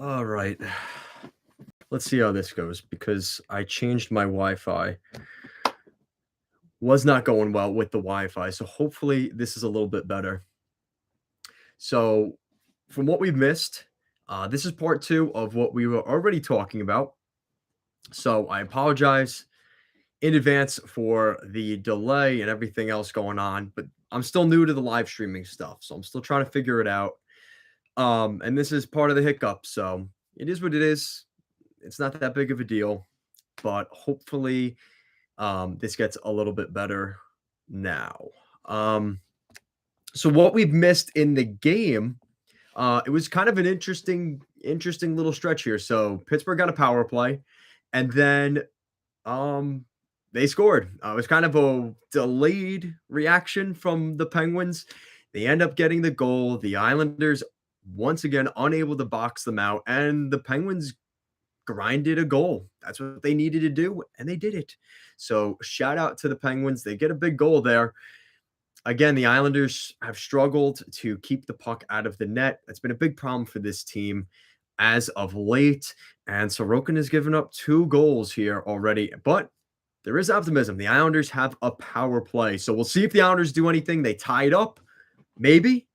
All right. Let's see how this goes because I changed my Wi-Fi. Was not going well with the Wi-Fi, so hopefully this is a little bit better. So, from what we've missed, this is part two of what we were already talking about. So, I apologize in advance for the delay and everything else going on, but I'm still new to the live streaming stuff, so I'm still trying to figure it out. And this is part of the hiccup, so it is what it is. It's not that big of a deal, but hopefully this gets a little bit better now. Um, so what we've missed in the game, it was kind of an interesting little stretch here. So Pittsburgh got a power play, and then um, they scored. It was kind of a delayed reaction from the Penguins. They end up getting the goal. The Islanders once again unable to box them out, and the Penguins grinded a goal. That's what they needed to do, and they did it. So shout out to the Penguins. They get a big goal there. Again, the Islanders have struggled to keep the puck out of the net. That's been a big problem for this team as of late. And Sorokin has given up 2 goals here already. But there is optimism. The Islanders have a power play. So we'll see if the Islanders do anything. They tie it up. Maybe,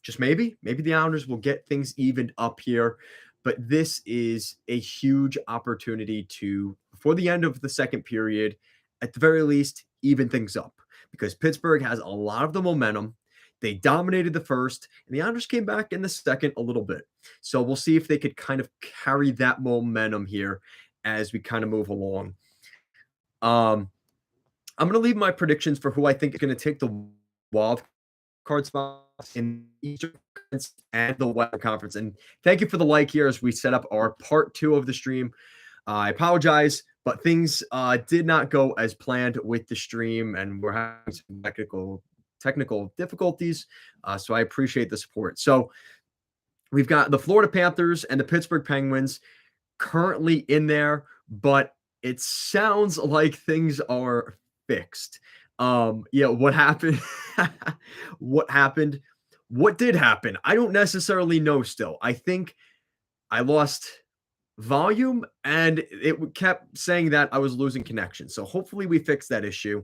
just maybe. Maybe the Islanders will get things evened up here. But this is a huge opportunity to, before the end of the second period, at the very least, even things up because Pittsburgh has a lot of the momentum. They dominated the first, and the Islanders came back in the second a little bit. So we'll see if they could kind of carry that momentum here as we kind of move along. Um, I'm going to leave my predictions for who I think is going to take the wild card spots in the Eastern Conference and the Western Conference. And thank you for the like here as we set up our part 2 of the stream. I apologize, but things did not go as planned with the stream, and we're having some technical difficulties. So I appreciate the support. So we've got the Florida Panthers and the Pittsburgh Penguins currently in there, but it sounds like things are fixed. Yeah, what happened? What happened? What did happen? I don't necessarily know still. I think I lost volume and it kept saying that I was losing connection. So hopefully we fix that issue.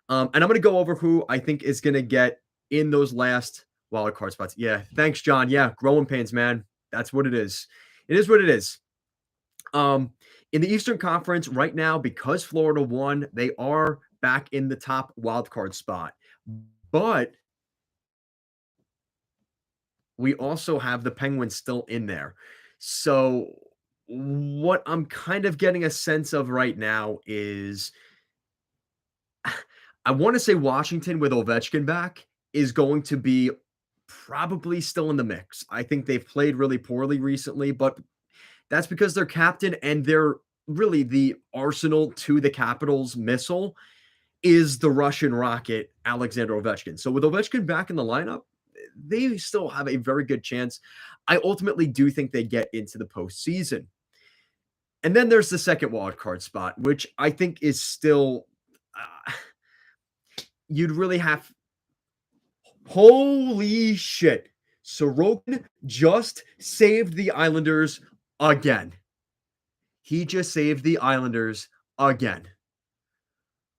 And I'm going to go over who I think is going to get in those last wild card spots. Yeah, thanks, John. Yeah, growing pains, man. That's what it is. It is what it is. In the Eastern Conference right now, because Florida won, they are back in the top wild card spot. But we also have the Penguins still in there. So what I'm kind of getting a sense of right now is I want to say Washington with Ovechkin back is going to be probably still in the mix. I think they've played really poorly recently, but that's because their captain and they're really the arsenal to the Capitals missile is the Russian rocket, Alexander Ovechkin. So with Ovechkin back in the lineup, they still have a very good chance. I ultimately do think they get into the postseason. And then there's the second wild card spot, which I think is still, you'd really have, holy shit. Sorokin just saved the Islanders again. He just saved the Islanders again.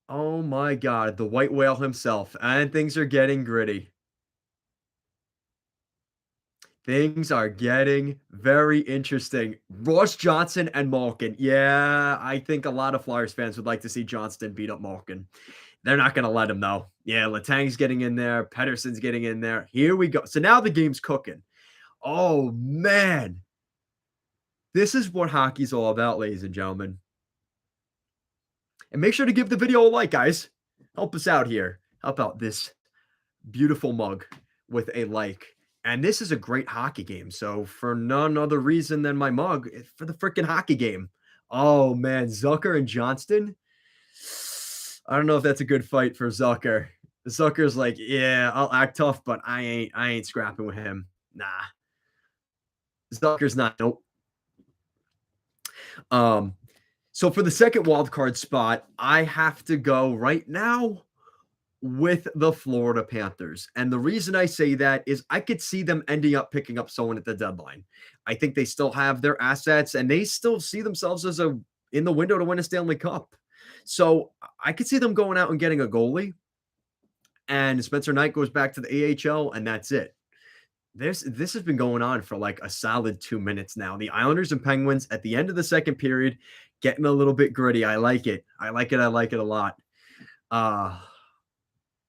Oh my God, the white whale himself. And things are getting gritty. Things are getting very interesting. Ross Johnson and Malkin. Yeah, I think a lot of Flyers fans would like to see Johnston beat up Malkin. They're not going to let him, though. Yeah, Letang's getting in there. Pettersson's getting in there. Here we go. So now the game's cooking. Oh, man. This is what hockey's all about, ladies and gentlemen. And make sure to give the video a like, guys. Help us out here. Help out this beautiful mug with a like. And this is a great hockey game. So for none other reason than my mug, for the freaking hockey game. Oh, man. Zucker and Johnston. I don't know if that's a good fight for Zucker. Zucker's like, yeah, I'll act tough, but I ain't scrapping with him. Nah. Zucker's not. Nope. So for the second wild card spot, I have to go right now with the Florida Panthers. And the reason I say that is I could see them ending up picking up someone at the deadline. I think they still have their assets and they still see themselves as a in the window to win a Stanley Cup. So I could see them going out and getting a goalie, and Spencer Knight goes back to the AHL, and that's it. This has been going on for like a solid 2 minutes now. The Islanders and Penguins at the end of the second period getting a little bit gritty. I like it. I like it. I like it a lot.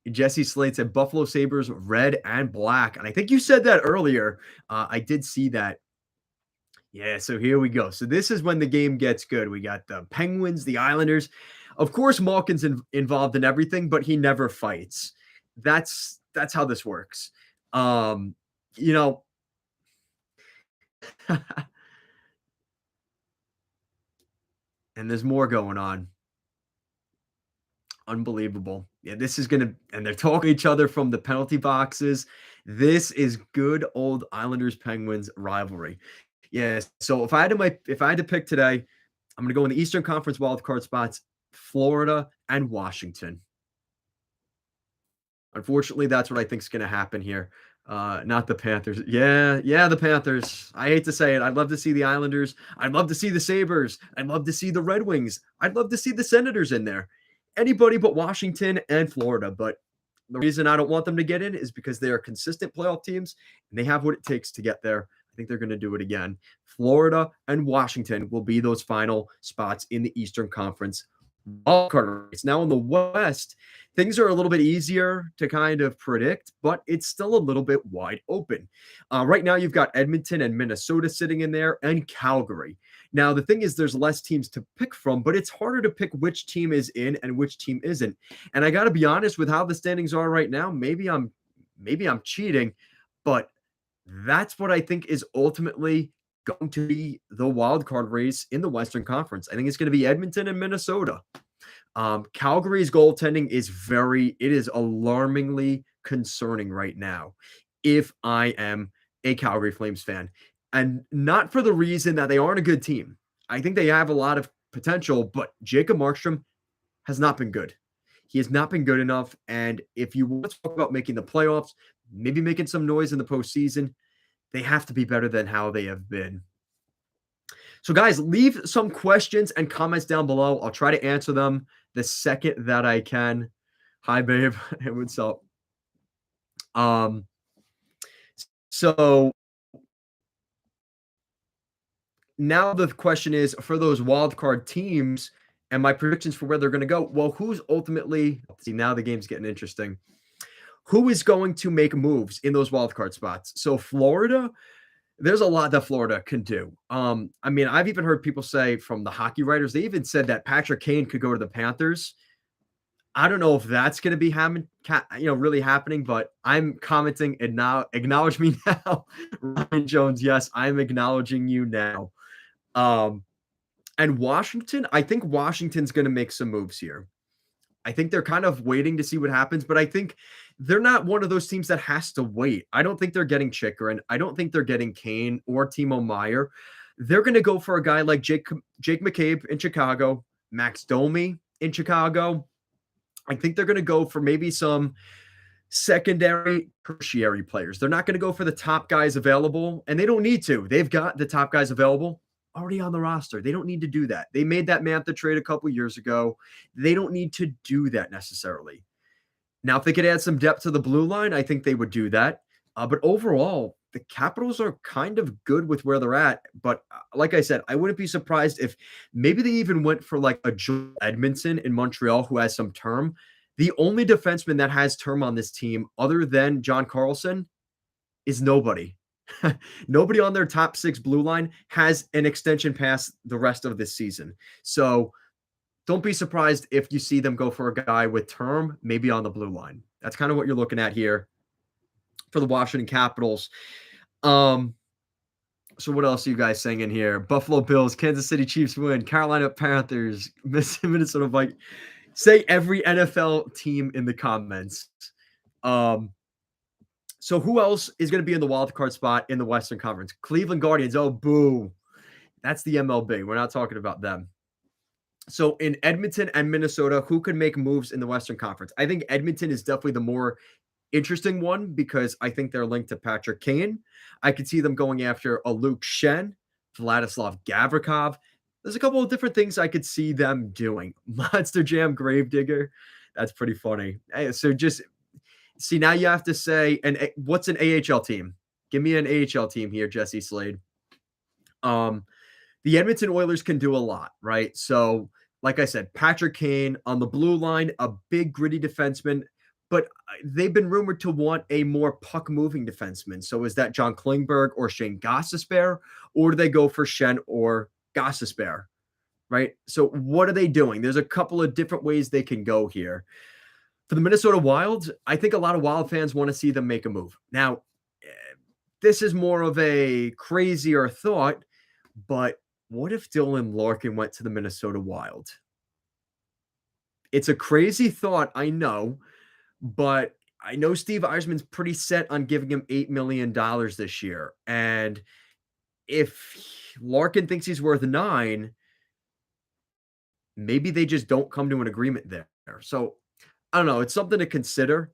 Jesse Slade said Buffalo Sabres red and black. And I think you said that earlier. I did see that. Yeah, so here we go. So this is when the game gets good. We got the Penguins, the Islanders. Of course, Malkin's involved in everything, but he never fights. That's how this works. You know, and there's more going on. Unbelievable. Yeah, this is gonna, and they're talking to each other from the penalty boxes. This is good old Islanders Penguins rivalry. Yes. So if I had to pick today, I'm gonna go in the Eastern Conference wildcard spots, Florida and Washington. Unfortunately, that's what I think is gonna happen here. Not the Panthers. Yeah, the Panthers. I hate to say it. I'd love to see the Islanders. I'd love to see the Sabres. I'd love to see the Red Wings. I'd love to see the Senators in there. Anybody but Washington and Florida. But the reason I don't want them to get in is because they are consistent playoff teams and they have what it takes to get there. I think they're going to do it again. Florida and Washington will be those final spots in the Eastern Conference wildcard race. Now in the West, things are a little bit easier to kind of predict, but it's still a little bit wide open. Right now, you've got Edmonton and Minnesota sitting in there and Calgary. Now, the thing is, there's less teams to pick from, but it's harder to pick which team is in and which team isn't. And I got to be honest with how the standings are right now. Maybe I'm cheating, but that's what I think is ultimately going to be the wild card race in the Western Conference. I think it's going to be Edmonton and Minnesota. Calgary's goaltending is alarmingly concerning right now if I am a Calgary Flames fan. And not for the reason that they aren't a good team. I think they have a lot of potential, but Jacob Markstrom has not been good. He has not been good enough. And if you want to talk about making the playoffs, maybe making some noise in the postseason, they have to be better than how they have been. So, guys, leave some questions and comments down below. I'll try to answer them the second that I can. Hi, babe. Hey, what's up? So now the question is for those wildcard teams and my predictions for where they're going to go. Well, who's ultimately – see, now the game's getting interesting. Who is going to make moves in those wildcard spots? So Florida – there's a lot that Florida can do. I mean, I've even heard people say from the hockey writers, they even said that Patrick Kane could go to the Panthers. I don't know if that's going to be really happening, but I'm commenting and now acknowledge me now. Ryan Jones, yes, I'm acknowledging you now. And Washington, I think Washington's going to make some moves here. I think they're kind of waiting to see what happens, but I think they're not one of those teams that has to wait. I don't think they're getting Chikrin. I don't think they're getting Kane or Timo Meier. They're going to go for a guy like Jake McCabe in Chicago, Max Domi in Chicago. I think they're going to go for maybe some secondary, tertiary players. They're not going to go for the top guys available, and they don't need to. They've got the top guys available already on the roster. They don't need to do that. They made that Mantha trade a couple years ago. They don't need to do that necessarily. Now, if they could add some depth to the blue line, I think they would do that. But overall, the Capitals are kind of good with where they're at. But like I said, I wouldn't be surprised if maybe they even went for like a Joel Edmondson in Montreal who has some term. The only defenseman that has term on this team other than John Carlson is nobody. Nobody on their top six blue line has an extension past the rest of this season. So don't be surprised if you see them go for a guy with term, maybe on the blue line. That's kind of what you're looking at here for the Washington Capitals. So what else are you guys saying in here? Buffalo Bills, Kansas City Chiefs win, Carolina Panthers, Minnesota Vikings. Say every NFL team in the comments. So who else is going to be in the wild card spot in the Western Conference? Cleveland Guardians. Oh, boo. That's the MLB. We're not talking about them. So in Edmonton and Minnesota, who could make moves in the Western Conference? I think Edmonton is definitely the more interesting one because I think they're linked to Patrick Kane. I could see them going after a Luke Shen, Vladislav Gavrikov. There's a couple of different things I could see them doing. Monster Jam Gravedigger. That's pretty funny. So just see now you have to say what's an AHL team? Give me an AHL team here, Jesse Slade. Um, the Edmonton Oilers can do a lot, right? So, like I said, Patrick Kane on the blue line, a big gritty defenseman, but they've been rumored to want a more puck moving defenseman. So, is that John Klingberg or Shane Gostisbehere, or do they go for Shen or Gostisbehere? Right. So, what are they doing? There's a couple of different ways they can go here. For the Minnesota Wild, I think a lot of Wild fans want to see them make a move. Now, this is more of a crazier thought, but what if Dylan Larkin went to the Minnesota Wild? It's a crazy thought, I know, but I know Steve Eisman's pretty set on giving him $8 million this year. And if Larkin thinks he's worth 9, maybe they just don't come to an agreement there. So I don't know. It's something to consider.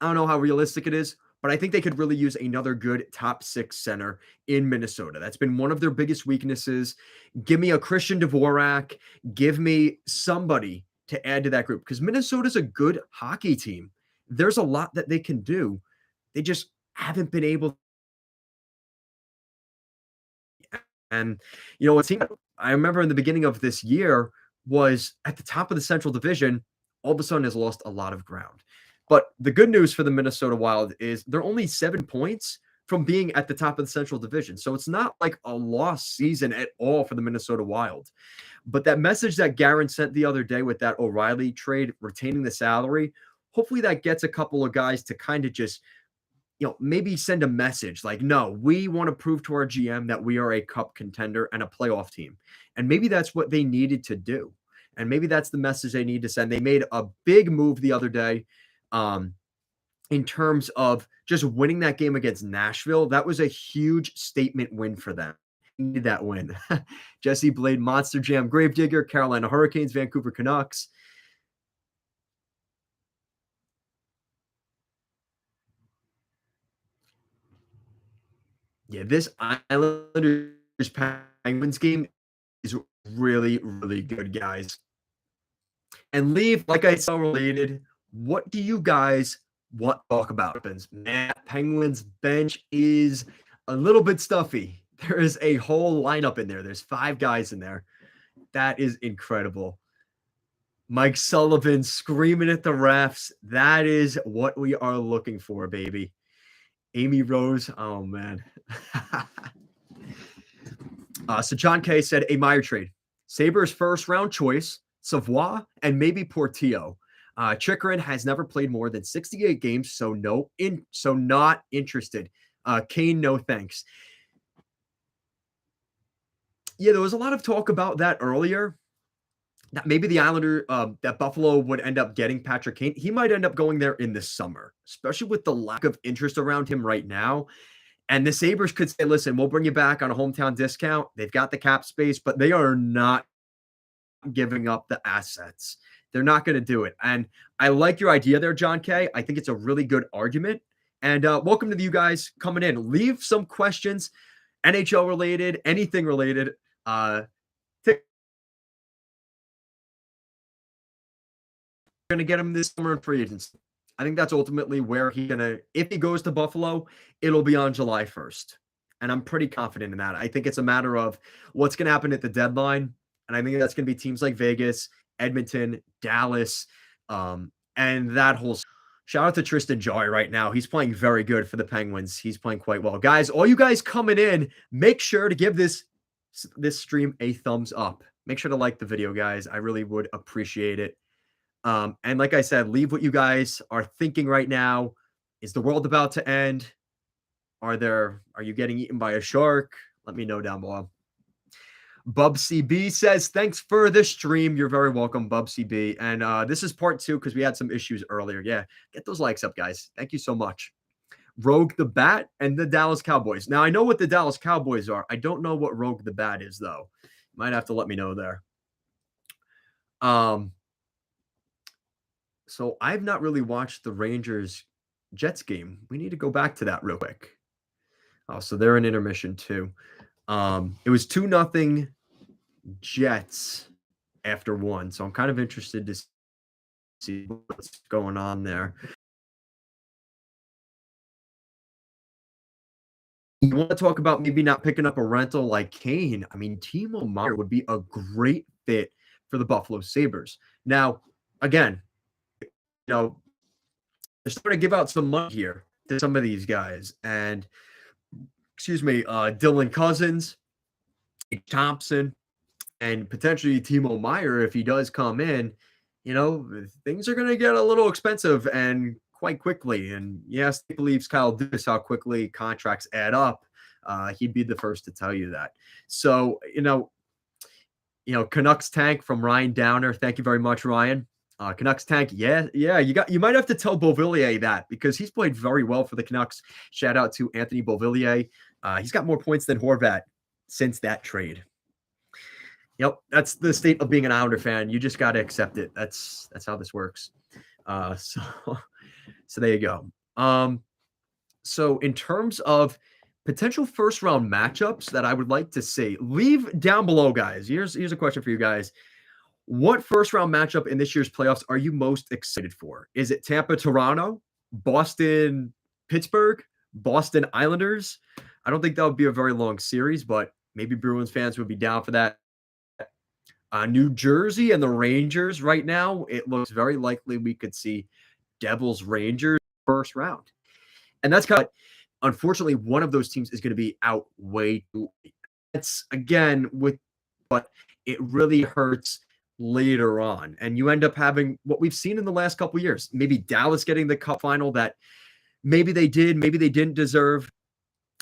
I don't know how realistic it is, but I think they could really use another good top 6 center in Minnesota. That's been one of their biggest weaknesses. Give me a Christian Dvorak. Give me somebody to add to that group because Minnesota's a good hockey team. There's a lot that they can do. They just haven't been able. And, a team I remember in the beginning of this year was at the top of the Central Division, all of a sudden has lost a lot of ground. But the good news for the Minnesota Wild is they're only 7 points from being at the top of the Central Division. So it's not like a lost season at all for the Minnesota Wild. But that message that Garen sent the other day with that O'Reilly trade, retaining the salary, hopefully that gets a couple of guys to kind of just, maybe send a message like, no, we want to prove to our GM that we are a cup contender and a playoff team. And maybe that's what they needed to do. And maybe that's the message they need to send. They made a big move the other day in terms of just winning that game against Nashville. That was a huge statement win for them. Needed that win. Jesse Blade, Monster Jam, Gravedigger, Carolina Hurricanes, Vancouver Canucks. Yeah, this Islanders Penguins game is really, really good, guys. And leave, like I said, related. What do you guys want to talk about? Man, Penguins bench is a little bit stuffy. There is a whole lineup in there. There's 5 guys in there. That is incredible. Mike Sullivan screaming at the refs. That is what we are looking for, baby. Amy Rose. Oh, man. So John K said a Meyer trade. Sabres first round choice, Savoie, and maybe Portillo. Chikrin has never played more than 68 games, so not interested. Kane, no thanks. Yeah, there was a lot of talk about that earlier. That maybe the Islander, that Buffalo would end up getting Patrick Kane. He might end up going there in the summer, especially with the lack of interest around him right now. And the Sabres could say, listen, we'll bring you back on a hometown discount. They've got the cap space, but they are not giving up the assets. They're not going to do it. And I like your idea there, John K. I think it's a really good argument. And welcome to you guys coming in. Leave some questions, NHL related, anything related. Going to get him this summer in free agency. I think that's ultimately where if he goes to Buffalo, it'll be on July 1st. And I'm pretty confident in that. I think it's a matter of what's going to happen at the deadline. And I think that's going to be teams like Vegas, Edmonton, Dallas, and that whole. Shout out to Tristan Joy right now. He's playing very good for the Penguins. He's playing quite well. Guys, all you guys coming in, make sure to give this stream a thumbs up. Make sure to like the video, guys. I really would appreciate it. And like I said, leave what you guys are thinking right now. Is the world about to end? Are you getting eaten by a shark? Let me know down below. Bub CB says, thanks for the stream. You're very welcome, Bub CB. And this is part 2 because we had some issues earlier. Yeah, get those likes up, guys. Thank you so much. Rogue the Bat and the Dallas Cowboys. Now, I know what the Dallas Cowboys are. I don't know what Rogue the Bat is, though. You might have to let me know there. Um, so I've not really watched the Rangers Jets game. We need to go back to that real quick. Oh, so they're in intermission too. It was 2-0 Jets after one. So I'm kind of interested to see what's going on there. You want to talk about maybe not picking up a rental like Kane? I mean, Timo Meyer would be a great fit for the Buffalo Sabres. Now, again, you know, they're starting to give out some money here to some of these guys. And excuse me, Dylan Cousins, Thompson, and potentially Timo Meyer, if he does come in, things are going to get a little expensive and quite quickly. And yes, he believes Kyle Dubas how quickly contracts add up. He'd be the first to tell you that. So, Canucks tank from Ryan Downer. Thank you very much, Ryan. Canucks tank, yeah. You might have to tell Beauvillier that because he's played very well for the Canucks. Shout out to Anthony Beauvillier. He's got more points than Horvat since that trade. Yep, that's the state of being an Islander fan. You just got to accept it. That's how this works. So there you go. So in terms of potential first round matchups that I would like to see, leave down below, guys. Here's a question for you guys. What first round matchup in this year's playoffs are you most excited for? Is it Tampa, Toronto, Boston, Pittsburgh, Boston Islanders? I don't think that would be a very long series, but maybe Bruins fans would be down for that. New Jersey and the Rangers right now, it looks very likely we could see Devils Rangers first round. And that's kind of, unfortunately, one of those teams is going to be out way too late. That's again but it really hurts later on. And you end up having what we've seen in the last couple of years. Maybe Dallas getting the cup final that maybe they did, maybe they didn't deserve.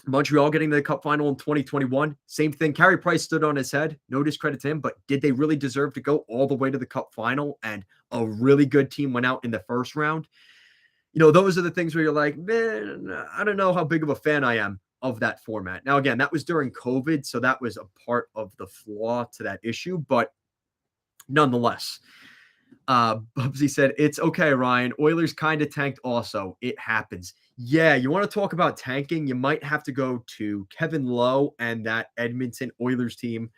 Montreal getting the cup final in 2021. Same thing. Carey Price stood on his head. No discredit to him, but did they really deserve to go all the way to the cup final? And a really good team went out in the first round. Those are the things where you're like, man, I don't know how big of a fan I am of that format. Now, again, that was during COVID, so that was a part of the flaw to that issue. But nonetheless, Bubsy said, it's okay, Ryan. Oilers kind of tanked also. It happens. Yeah, you want to talk about tanking? You might have to go to Kevin Lowe and that Edmonton Oilers team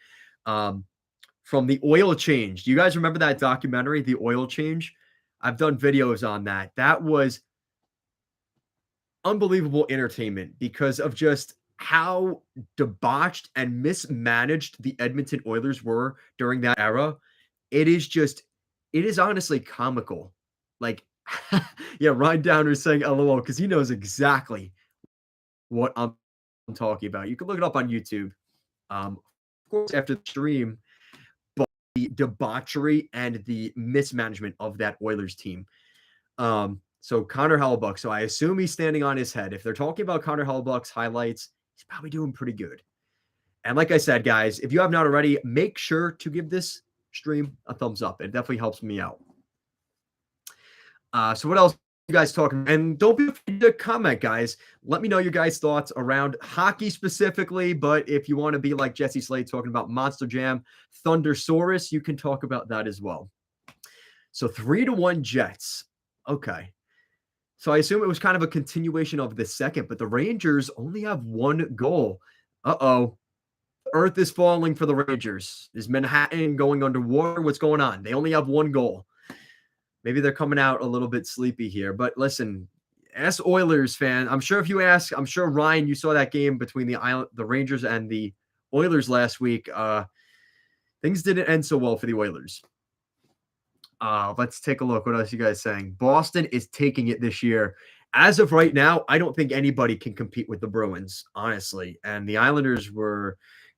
from the Oil Change. Do you guys remember that documentary, The Oil Change? I've done videos on that. That was unbelievable entertainment because of just how debauched and mismanaged the Edmonton Oilers were during that era. It is honestly comical. Like, yeah, Ryan Downer is saying LOL because he knows exactly what I'm talking about. You can look it up on YouTube. Of course, after the stream, but the debauchery and the mismanagement of that Oilers team. So Connor Hellebuyck. So I assume he's standing on his head. If they're talking about Connor Hellebuyck's highlights, he's probably doing pretty good. And like I said, guys, if you have not already, make sure to give this stream a thumbs up. It definitely helps me out. So what else are you guys talking? And don't be afraid to comment, guys. Let me know your guys' thoughts around hockey specifically. But if you want to be like Jesse Slade talking about Monster Jam, Thundersaurus, you can talk about that as well. So 3-1 Jets. Okay. So I assume it was kind of a continuation of the second, but the Rangers only have one goal. Uh-oh. Earth is falling for the Rangers. Is Manhattan going underwater? What's going on? They only have one goal. Maybe they're coming out a little bit sleepy here. But listen, as Oilers fan, I'm sure if you ask, I'm sure, Ryan, you saw that game between the Rangers and the Oilers last week. Things didn't end so well for the Oilers. Let's take a look. What else are you guys saying? Boston is taking it this year. As of right now, I don't think anybody can compete with the Bruins, honestly. And the Islanders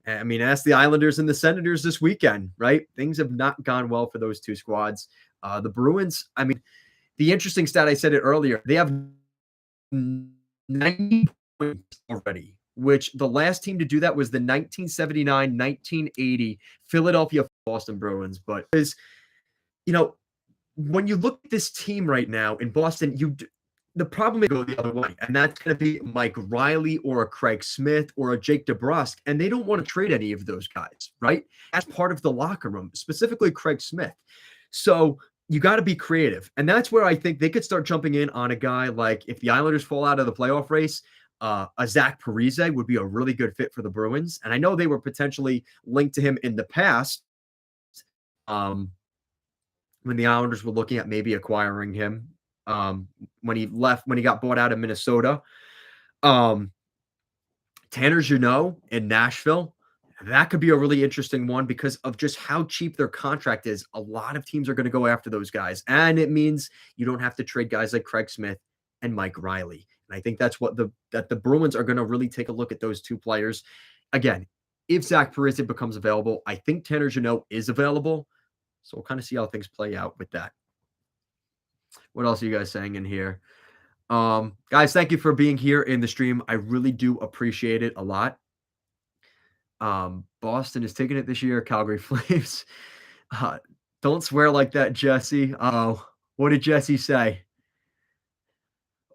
ask the Islanders and the Senators this weekend, right? Things have not gone well for those two squads. The Bruins, the interesting stat, I said it earlier, they have 90 points already, which the last team to do that was the 1979-1980 Philadelphia Boston Bruins. But when you look at this team right now in Boston, the problem is go the other way, and that's going to be Mike Riley or a Craig Smith or a Jake DeBrusk, and they don't want to trade any of those guys, right? As part of the locker room, specifically Craig Smith. So you got to be creative, and that's where I think they could start jumping in on a guy like if the Islanders fall out of the playoff race. A Zach Parise would be a really good fit for the Bruins, and I know they were potentially linked to him in the past. When the Islanders were looking at maybe acquiring him when he got bought out of Minnesota. Tanner Jeannot in Nashville, that could be a really interesting one because of just how cheap their contract is. A lot of teams are going to go after those guys, and it means you don't have to trade guys like Craig Smith and Mike Riley. And I think that's what the Bruins are going to really take a look at those two players. Again, if Zach Parise becomes available, I think Tanner Jeannot is available. So we'll kind of see how things play out with that. What else are you guys saying in here? Guys, thank you for being here in the stream. I really do appreciate it a lot. Boston is taking it this year. Calgary Flames. Don't swear like that, Jesse. What did Jesse say?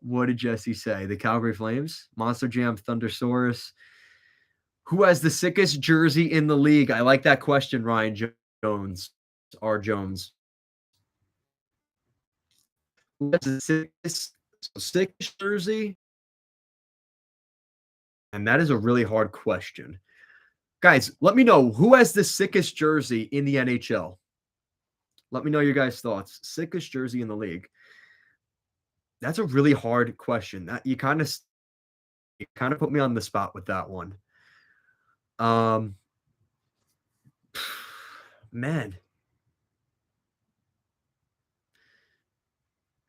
What did Jesse say? The Calgary Flames? Monster Jam, Thundersaurus. Who has the sickest jersey in the league? I like that question, Ryan Jones. R. Jones. Who has the sickest jersey? And that is a really hard question. Guys, let me know who has the sickest jersey in the NHL. Let me know your guys' thoughts. Sickest jersey in the league. That's a really hard question. That you kind of put me on the spot with that one. Man.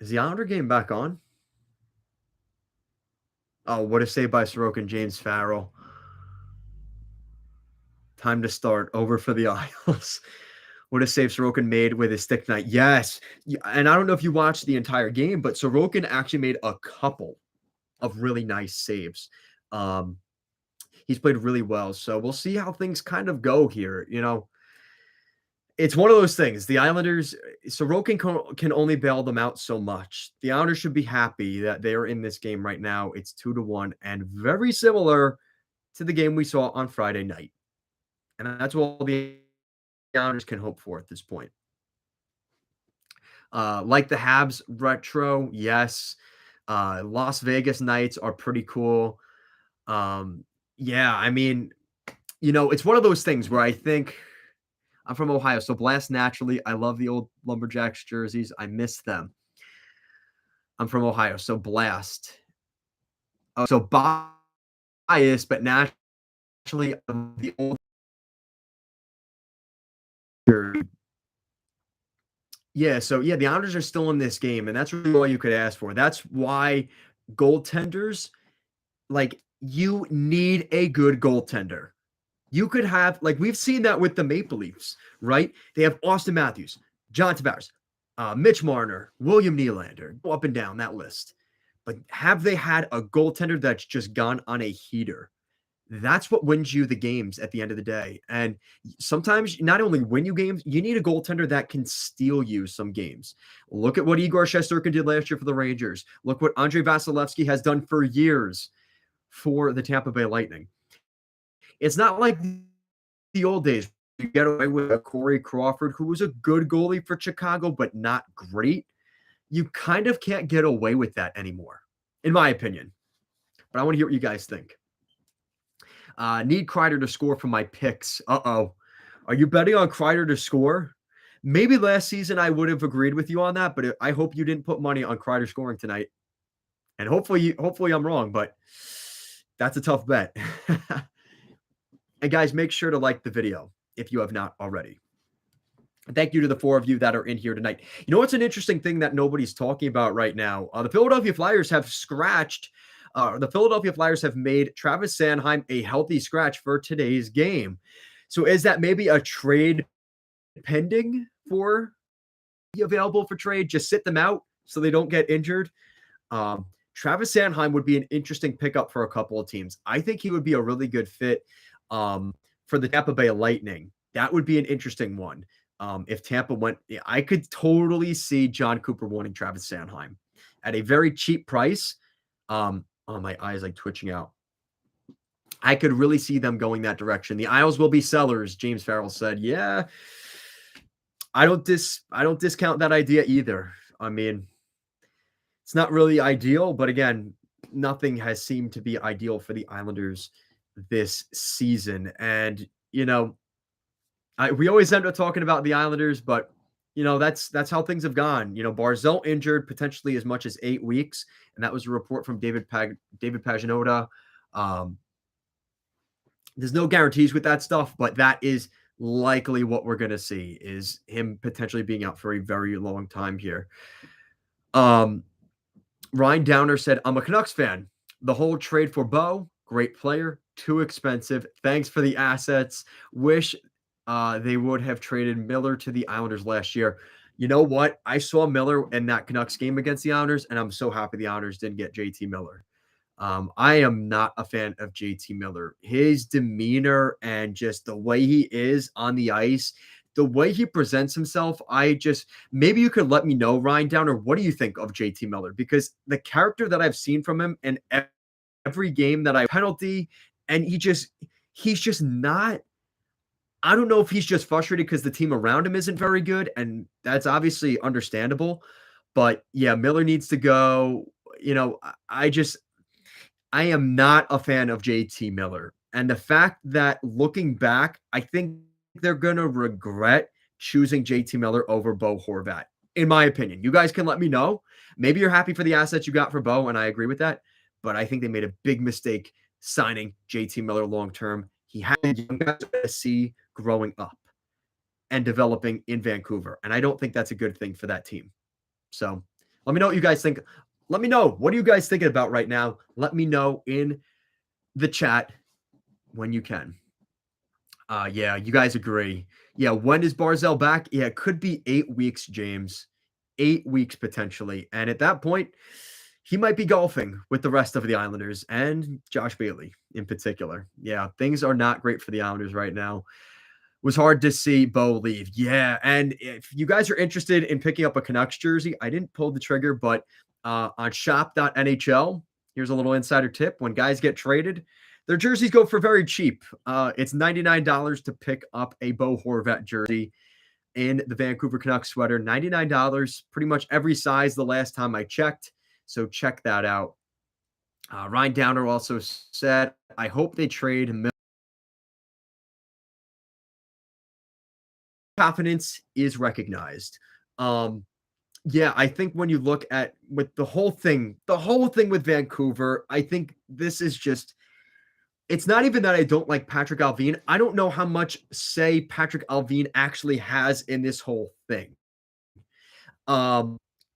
Is the Islander game back on? Oh, what a save by Sorokin and James Farrell. Time to start. Over for the Isles. What a save Sorokin made with his stick knight. Yes. And I don't know if you watched the entire game, but Sorokin actually made a couple of really nice saves. He's played really well. So we'll see how things kind of go here. You know, it's one of those things. The Islanders, Sorokin can only bail them out so much. The Islanders should be happy that they are in this game right now. It's 2-1 and very similar to the game we saw on Friday night. And that's all the Islanders can hope for at this point. Like the Habs retro, yes. Las Vegas Knights are pretty cool. Yeah, I mean, you know, it's one of those things where I think I'm from Ohio, so Blast naturally. I love the old Lumberjacks jerseys. I miss them. I'm from Ohio, so Blast. So biased, but naturally, the old. Yeah, so yeah, the Islanders are still in this game, and that's really all you could ask for. That's why goaltenders, like, you need a good goaltender. You could have, like, we've seen that with the Maple Leafs, right? They have Austin Matthews, John Tavares, Mitch Marner, William Nylander, go up and down that list. But have they had a goaltender that's just gone on a heater? That's what wins you the games at the end of the day. And sometimes not only win you games, you need a goaltender that can steal you some games. Look at what Igor Shesterkin did last year for the Rangers. Look what Andrei Vasilevsky has done for years for the Tampa Bay Lightning. It's not like the old days. You get away with a Corey Crawford, who was a good goalie for Chicago, but not great. You kind of can't get away with that anymore, in my opinion. But I want to hear what you guys think. Need Kreider to score for my picks. Uh-oh. Are you betting on Kreider to score? Maybe last season I would have agreed with you on that, but I hope you didn't put money on Kreider scoring tonight. And hopefully I'm wrong, but that's a tough bet. And guys, make sure to like the video if you have not already. Thank you to the 4 of you that are in here tonight. You know what's an interesting thing that nobody's talking about right now? The Philadelphia Flyers have made Travis Sanheim a healthy scratch for today's game. So is that maybe a trade pending for available for trade? Just sit them out so they don't get injured. Travis Sanheim would be an interesting pickup for a couple of teams. I think he would be a really good fit for the Tampa Bay Lightning. That would be an interesting one. If Tampa went, I could totally see John Cooper wanting Travis Sanheim. at a very cheap price. Oh, my eyes like twitching out. I could really see them going that direction. The Isles will be sellers, James Farrell said. Yeah, I don't discount that idea either. I mean, it's not really ideal, but again, nothing has seemed to be ideal for the Islanders this season. And we always end up talking about the Islanders, but that's how things have gone. Barzell injured potentially as much as 8 weeks, and that was a report from David Paginotta. There's no guarantees with that stuff, but that is likely what we're going to see is him potentially being out for a very long time here. Ryan Downer said, I'm a Canucks fan. The whole trade for Bo, great player, too expensive. Thanks for the assets. Wish they would have traded Miller to the Islanders last year. You know what? I saw Miller in that Canucks game against the Islanders, and I'm so happy the Islanders didn't get JT Miller. I am not a fan of JT Miller. His demeanor and just the way he is on the ice, the way he presents himself, maybe you could let me know, Ryan Downer, what do you think of JT Miller? Because the character that I've seen from him in every game that I penalty, and he's just not. I don't know if he's just frustrated because the team around him isn't very good, and that's obviously understandable. But yeah, Miller needs to go. I am not a fan of JT Miller. And the fact that looking back, I think they're going to regret choosing JT Miller over Bo Horvat, in my opinion. You guys can let me know. Maybe you're happy for the assets you got for Bo, and I agree with that. But I think they made a big mistake signing JT Miller long-term. He had young guys to see growing up and developing in Vancouver. And I don't think that's a good thing for that team. So let me know what you guys think. Let me know. What are you guys thinking about right now? Let me know in the chat when you can. Yeah, you guys agree. Yeah, when is Barzell back? Yeah, it could be 8 weeks, James. 8 weeks potentially. And at that point, he might be golfing with the rest of the Islanders and Josh Bailey in particular. Yeah, things are not great for the Islanders right now. It was hard to see Bo leave. Yeah, and if you guys are interested in picking up a Canucks jersey, I didn't pull the trigger, but on shop.nhl, here's a little insider tip. When guys get traded, their jerseys go for very cheap. It's $99 to pick up a Bo Horvat jersey in the Vancouver Canucks sweater. $99, pretty much every size the last time I checked. So check that out. Ryan Downer also said, I hope they trade Miller. Confidence is recognized. Yeah, I think when you look at with the whole thing with Vancouver, I think this is just it's not even that I don't like Patrick Allvin. I don't know how much say Patrick Allvin actually has in this whole thing.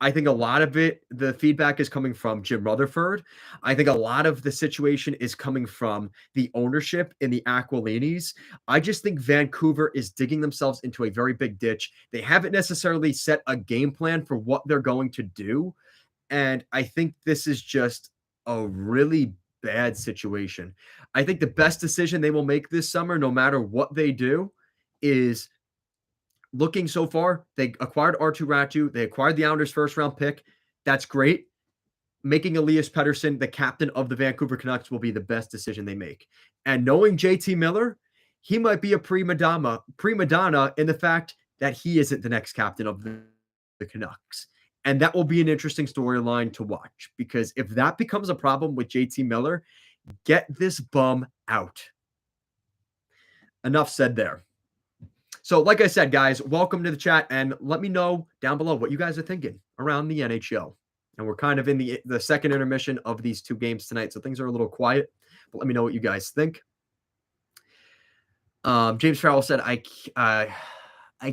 I think a lot of it, the feedback is coming from Jim Rutherford. I think a lot of the situation is coming from the ownership in the Aquilinis. I just think Vancouver is digging themselves into a very big ditch. They haven't necessarily set a game plan for what they're going to do. And I think this is just a really bad situation. I think the best decision they will make this summer, no matter what they do, is looking so far, they acquired Arttu Raty. They acquired the Islanders' first-round pick. That's great. Making Elias Pettersson the captain of the Vancouver Canucks will be the best decision they make. And knowing JT Miller, he might be a prima donna in the fact that he isn't the next captain of the Canucks. And that will be an interesting storyline to watch, because if that becomes a problem with JT Miller, get this bum out. Enough said there. So, like I said, guys, welcome to the chat, and let me know down below what you guys are thinking around the NHL. And we're kind of in the second intermission of these two games tonight, so things are a little quiet. But let me know what you guys think. James Farrell said, I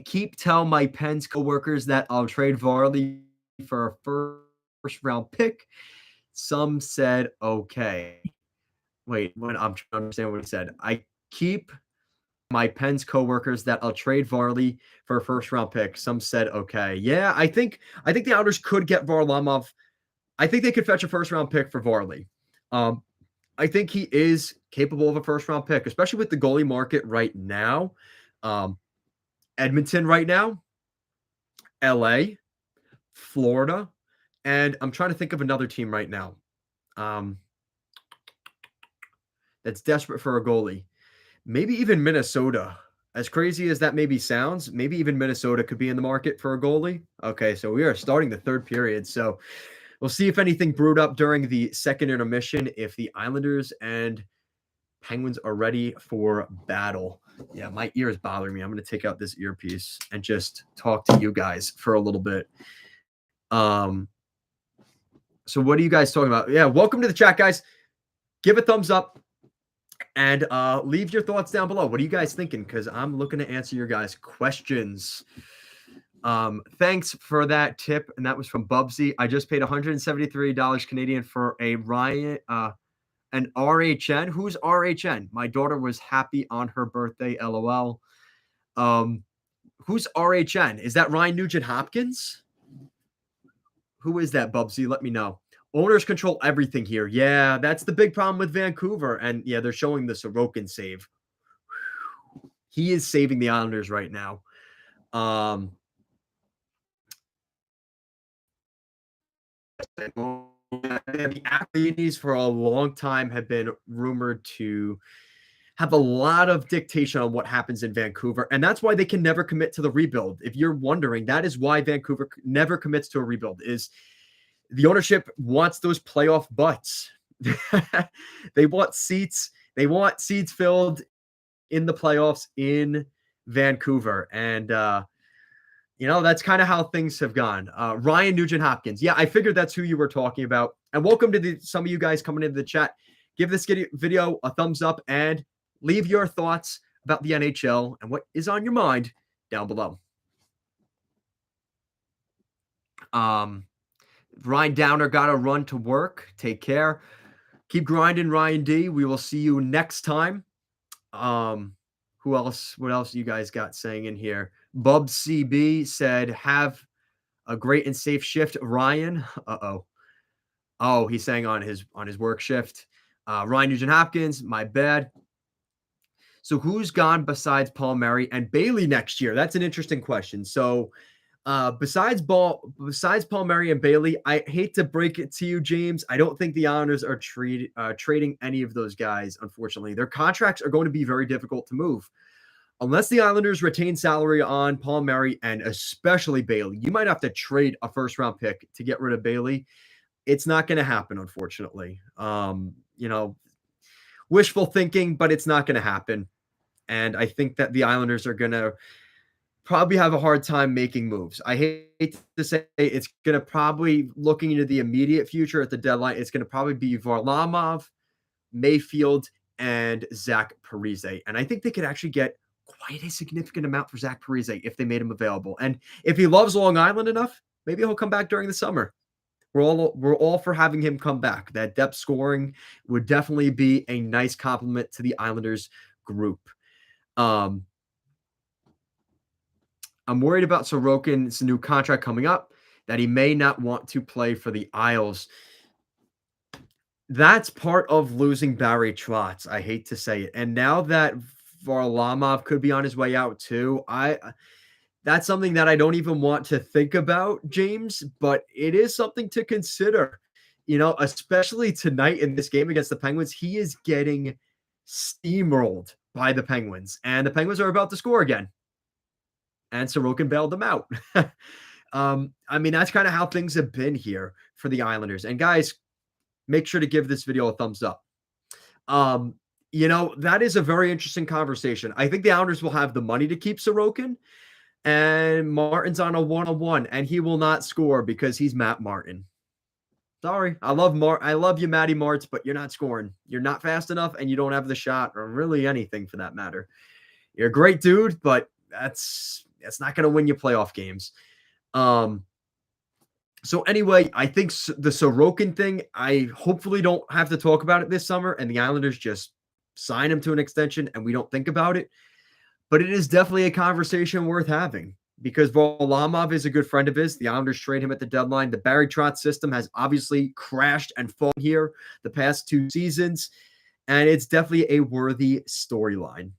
keep telling my Pens coworkers that I'll trade Varley for a first-round pick. Some said, okay. Wait, I'm trying to understand what he said. I keep my Pens coworkers that I'll trade Varley for a first-round pick. Some said, okay. Yeah, I think the Islanders could get Varlamov. I think they could fetch a first-round pick for Varley. I think he is capable of a first-round pick, especially with the goalie market right now. Edmonton right now, LA, Florida, And I'm trying to think of another team right now, um, that's desperate for a goalie. Maybe even Minnesota. As crazy as that maybe sounds, maybe even Minnesota could be in the market for a goalie. Okay, so we are starting the third period. So we'll see if anything brewed up during the second intermission, if the Islanders and Penguins are ready for battle. Yeah, my ear is bothering me. I'm going to take out this earpiece and just talk to you guys for a little bit. So what are you guys talking about? Yeah, welcome to the chat, guys. Give a thumbs up and leave your thoughts down below. What are you guys thinking? Because I'm looking to answer your guys' questions. Thanks for that tip, and that was from Bubsy. I just paid $173 Canadian for a Ryan, an RHN. Who's RHN? My daughter was happy on her birthday. LOL. Who's RHN? Is that Ryan Nugent Hopkins? Who is that, Bubsy? Let me know. Owners control everything here. Yeah, that's the big problem with Vancouver. And yeah, they're showing the Sorokin save. He is saving the Islanders right now. The Ackley's for a long time have been rumored to have a lot of dictation on what happens in Vancouver, and that's why they can never commit to the rebuild. If you're wondering, that is why Vancouver never commits to a rebuild. Is the ownership wants those playoff butts. They want seats. They want seats filled in the playoffs in Vancouver, and that's kind of how things have gone. Ryan Nugent Hopkins. Yeah, I figured that's who you were talking about. And welcome to some of you guys coming into the chat. Give this video a thumbs up and leave your thoughts about the NHL and what is on your mind down below. Ryan Downer got to run to work. Take care. Keep grinding, Ryan D. We will see you next time. Who else? What else you guys got saying in here? Bub CB said, have a great and safe shift, Ryan. Oh, he's saying on his work shift. Ryan Nugent Hopkins, my bad. So who's gone besides Paul Murray and Bailey next year? That's an interesting question. So besides Paul Murray and Bailey, I hate to break it to you, James, I don't think the Islanders are trading any of those guys, unfortunately. Their contracts are going to be very difficult to move. Unless the Islanders retain salary on Paul Murray and especially Bailey, you might have to trade a first-round pick to get rid of Bailey. It's not going to happen, unfortunately. Wishful thinking, but it's not going to happen. And I think that the Islanders are going to probably have a hard time making moves. I hate to say it's going to probably, looking into the immediate future at the deadline, it's going to probably be Varlamov, Mayfield, and Zach Parise. And I think they could actually get quite a significant amount for Zach Parise if they made him available. And if he loves Long Island enough, maybe he'll come back during the summer. We're all for having him come back. That depth scoring would definitely be a nice compliment to the Islanders group. I'm worried about Sorokin's new contract coming up, that he may not want to play for the Isles. That's part of losing Barry Trotz. I hate to say it. And now that Varlamov could be on his way out too, that's something that I don't even want to think about, James, but it is something to consider. Especially tonight in this game against the Penguins, he is getting steamrolled by the Penguins, and the Penguins are about to score again. And Sorokin bailed them out. That's kind of how things have been here for the Islanders. And guys, make sure to give this video a thumbs up. That is a very interesting conversation. I think the Islanders will have the money to keep Sorokin, and Martin's on a one-on-one, and he will not score because he's Matt Martin. Sorry, I love you, Matty Martz, but you're not scoring. You're not fast enough, and you don't have the shot, or really anything for that matter. You're a great dude, but that's not going to win you playoff games. So anyway, I think the Sorokin thing, I hopefully don't have to talk about it this summer, and the Islanders just sign him to an extension, and we don't think about it. But it is definitely a conversation worth having because Varlamov is a good friend of his. The Islanders trade him at the deadline. The Barry Trotz system has obviously crashed and fallen here the past 2 seasons, and it's definitely a worthy storyline.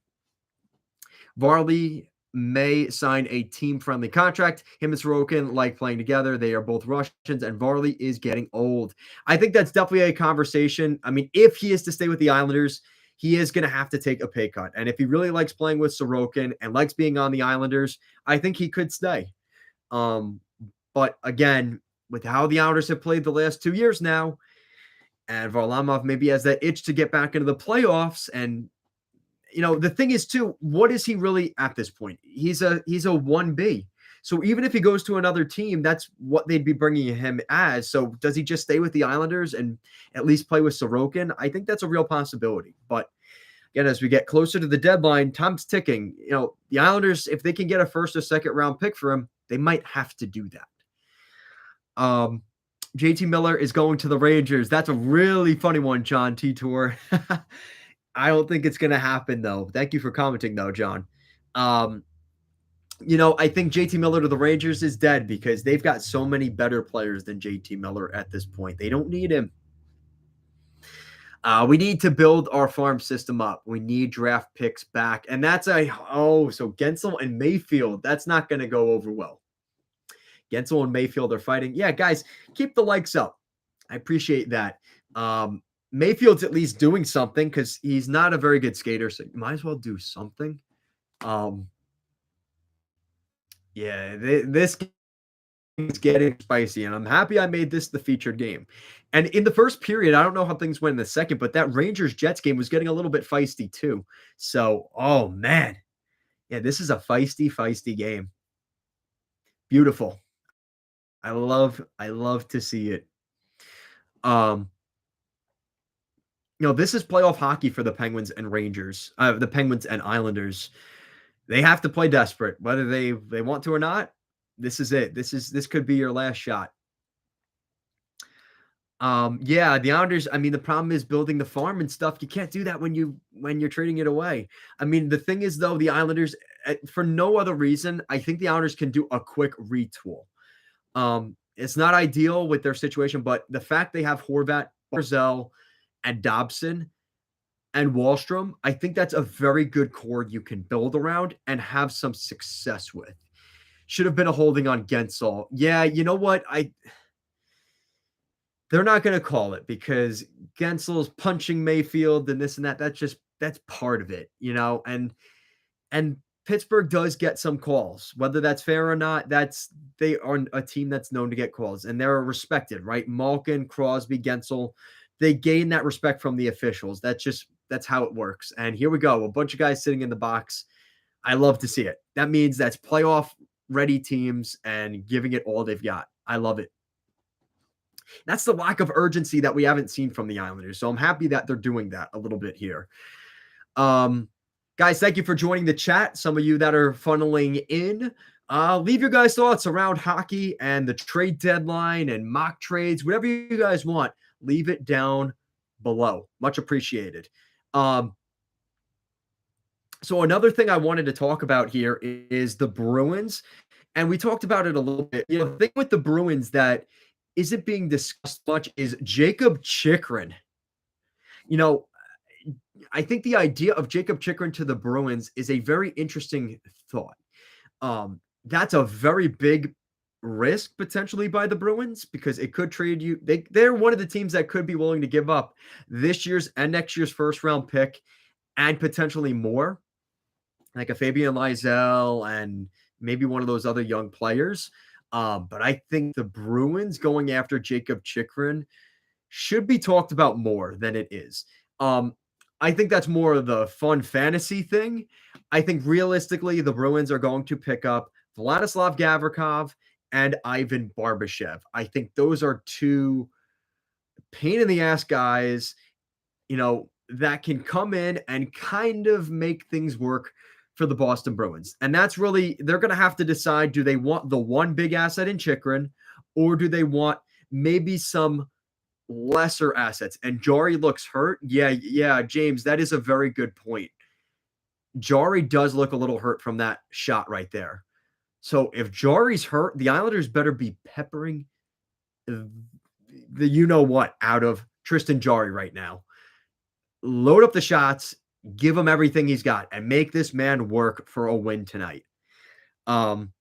Varley may sign a team-friendly contract. Him and Sorokin like playing together. They are both Russians, and Varley is getting old. I think that's definitely a conversation. I mean, if he is to stay with the Islanders, he is going to have to take a pay cut. And if he really likes playing with Sorokin and likes being on the Islanders, I think he could stay. Um, but again, with how the Islanders have played the last 2 years now, and Varlamov maybe has that itch to get back into the playoffs. And the thing is too, what is he really at this point? He's a 1B. So even if he goes to another team, that's what they'd be bringing him as. So does he just stay with the Islanders and at least play with Sorokin? I think that's a real possibility. But again, as we get closer to the deadline, time's ticking. The Islanders, if they can get a first or second round pick for him, they might have to do that. JT Miller is going to the Rangers. That's a really funny one, John T. Tour. I don't think it's going to happen, though. Thank you for commenting, though, John. I think JT Miller to the Rangers is dead because they've got so many better players than JT Miller at this point. They don't need him. We need to build our farm system up. We need draft picks back. And that's so Gensel and Mayfield, that's not going to go over well. Gensel and Mayfield are fighting. Yeah, guys, keep the likes up. I appreciate that. Mayfield's at least doing something because he's not a very good skater, so you might as well do something. This is getting spicy, and I'm happy I made this the featured game. And in the first period, I don't know how things went in the second, but that Rangers-Jets game was getting a little bit feisty too. So, oh man. Yeah, this is a feisty game. Beautiful. I love to see it. This is playoff hockey for the Penguins and Rangers, the Penguins and Islanders. They have to play desperate, whether they want to or not. This is it. This could be your last shot. The Islanders, I mean, the problem is building the farm and stuff. You can't do that when you're trading it away. I mean, the thing is, though, the Islanders, for no other reason, I think the Islanders can do a quick retool. It's not ideal with their situation, but the fact they have Horvat, Barzell, and Dobson and Wahlstrom, I think that's a very good core you can build around and have some success with. Should have been a holding on Gensel. Yeah, you know what? They're not going to call it because Gensel's punching Mayfield and this and that. That's part of it, and Pittsburgh does get some calls, whether that's fair or not. They are a team that's known to get calls, and they're respected, right? Malkin, Crosby, Gensel, they gain that respect from the officials. That's how it works. And here we go, a bunch of guys sitting in the box. I love to see it. That means that's playoff ready teams and giving it all they've got. I love it. That's the lack of urgency that we haven't seen from the Islanders. So I'm happy that they're doing that a little bit here. Guys, thank you for joining the chat. Some of you that are funneling in, leave your guys' thoughts around hockey and the trade deadline and mock trades, whatever you guys want. Leave it down below. Much appreciated. So another thing I wanted to talk about here is the Bruins. And we talked about it a little bit. The thing with the Bruins that isn't being discussed much is Jacob Chychrun. I think the idea of Jacob Chychrun to the Bruins is a very interesting thought. That's a very big risk potentially by the Bruins because it could trade you. They're one of the teams that could be willing to give up this year's and next year's first round pick and potentially more, like a Fabian Lysell and maybe one of those other young players. But I think the Bruins going after Jacob Chychrun should be talked about more than it is. I think that's more of the fun fantasy thing. I think realistically, the Bruins are going to pick up Vladislav Gavrikov and Ivan Barbashev. I think those are two pain in the ass guys, that can come in and kind of make things work for the Boston Bruins. And that's really, they're going to have to decide, do they want the one big asset in Chychrun, or do they want maybe some lesser assets? And Jari looks hurt. Yeah, James, that is a very good point. Jari does look a little hurt from that shot right there. So if Jari's hurt, the Islanders better be peppering the you-know-what out of Tristan Jari right now. Load up the shots, give him everything he's got, and make this man work for a win tonight. Um,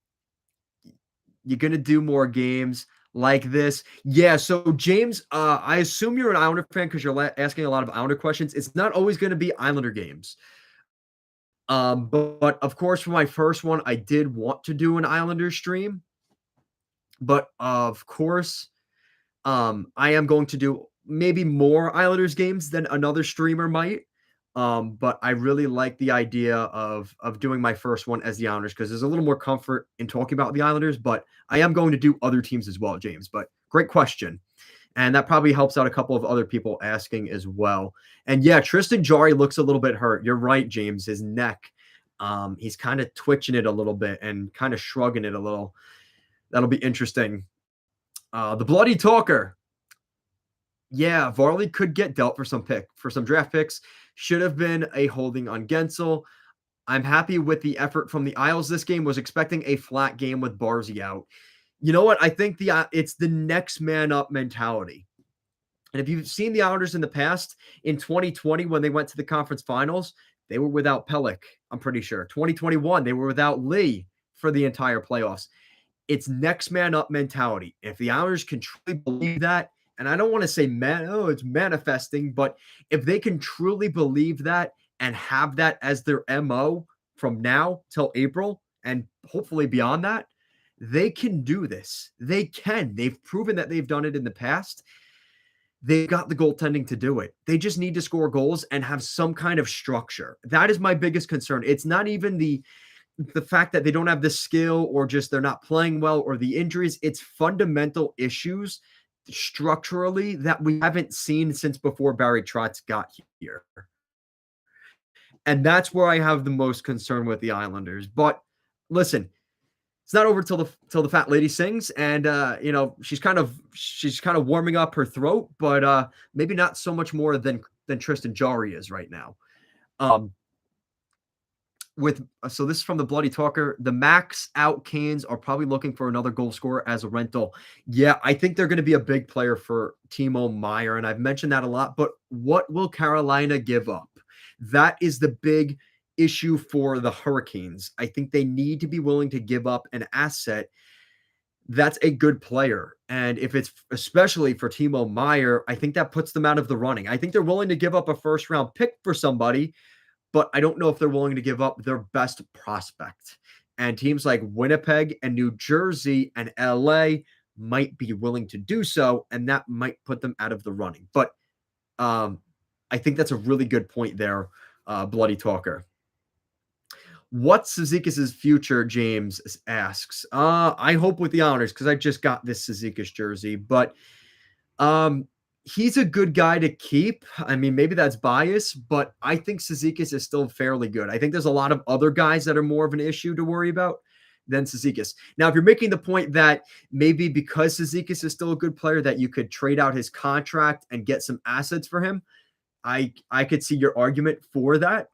you're gonna do more games like this. Yeah, so James, I assume you're an Islander fan because you're asking a lot of Islander questions. It's not always gonna be Islander games. But of course, for my first one, I did want to do an Islander stream, but of course, I am going to do maybe more Islanders games than another streamer might. But I really like the idea of doing my first one as the Islanders because there's a little more comfort in talking about the Islanders. But I am going to do other teams as well, James. But great question. And that probably helps out a couple of other people asking as well. And yeah, Tristan Jarry looks a little bit hurt. You're right, James. His neck, he's kind of twitching it a little bit and kind of shrugging it a little. That'll be interesting. The Bloody Talker. Yeah, Varley could get dealt for some draft picks. Should have been a holding on Gensel. I'm happy with the effort from the Isles this game. Was expecting a flat game with Barzy out. You know what? I think it's the next man up mentality. And if you've seen the Islanders in the past, in 2020 when they went to the conference finals, they were without Pelech, I'm pretty sure. 2021, they were without Lee for the entire playoffs. It's next man up mentality. If the Islanders can truly believe that, and I don't want to say it's manifesting, but if they can truly believe that and have that as their MO from now till April and hopefully beyond that, they can do this. They can. They've proven that they've done it in the past. They've got the goaltending to do it. They just need to score goals and have some kind of structure. That is my biggest concern. It's not even the fact that they don't have the skill or just they're not playing well or the injuries. It's fundamental issues structurally that we haven't seen since before Barry Trotz got here. And that's where I have the most concern with the Islanders. But listen, it's not over till the fat lady sings, and she's kind of warming up her throat, but maybe not so much more than Tristan Jarry is right now. So this is from the Bloody Talker. The max out Canes are probably looking for another goal scorer as a rental. Yeah, I think they're going to be a big player for Timo Meier, and I've mentioned that a lot. But what will Carolina give up? That is the big issue for the Hurricanes. I think they need to be willing to give up an asset that's a good player. And if it's especially for Timo Meier, I think that puts them out of the running. I think they're willing to give up a first round pick for somebody, but I don't know if they're willing to give up their best prospect. And teams like Winnipeg and New Jersey and LA might be willing to do so, and that might put them out of the running. But I think that's a really good point there, Bloody Talker. What's Cizikas' future, James asks. I hope with the Islanders because I just got this Cizikas jersey, but he's a good guy to keep. I mean, maybe that's bias, but I think Cizikas is still fairly good. I think there's a lot of other guys that are more of an issue to worry about than Cizikas. Now, if you're making the point that maybe because Cizikas is still a good player that you could trade out his contract and get some assets for him, I could see your argument for that.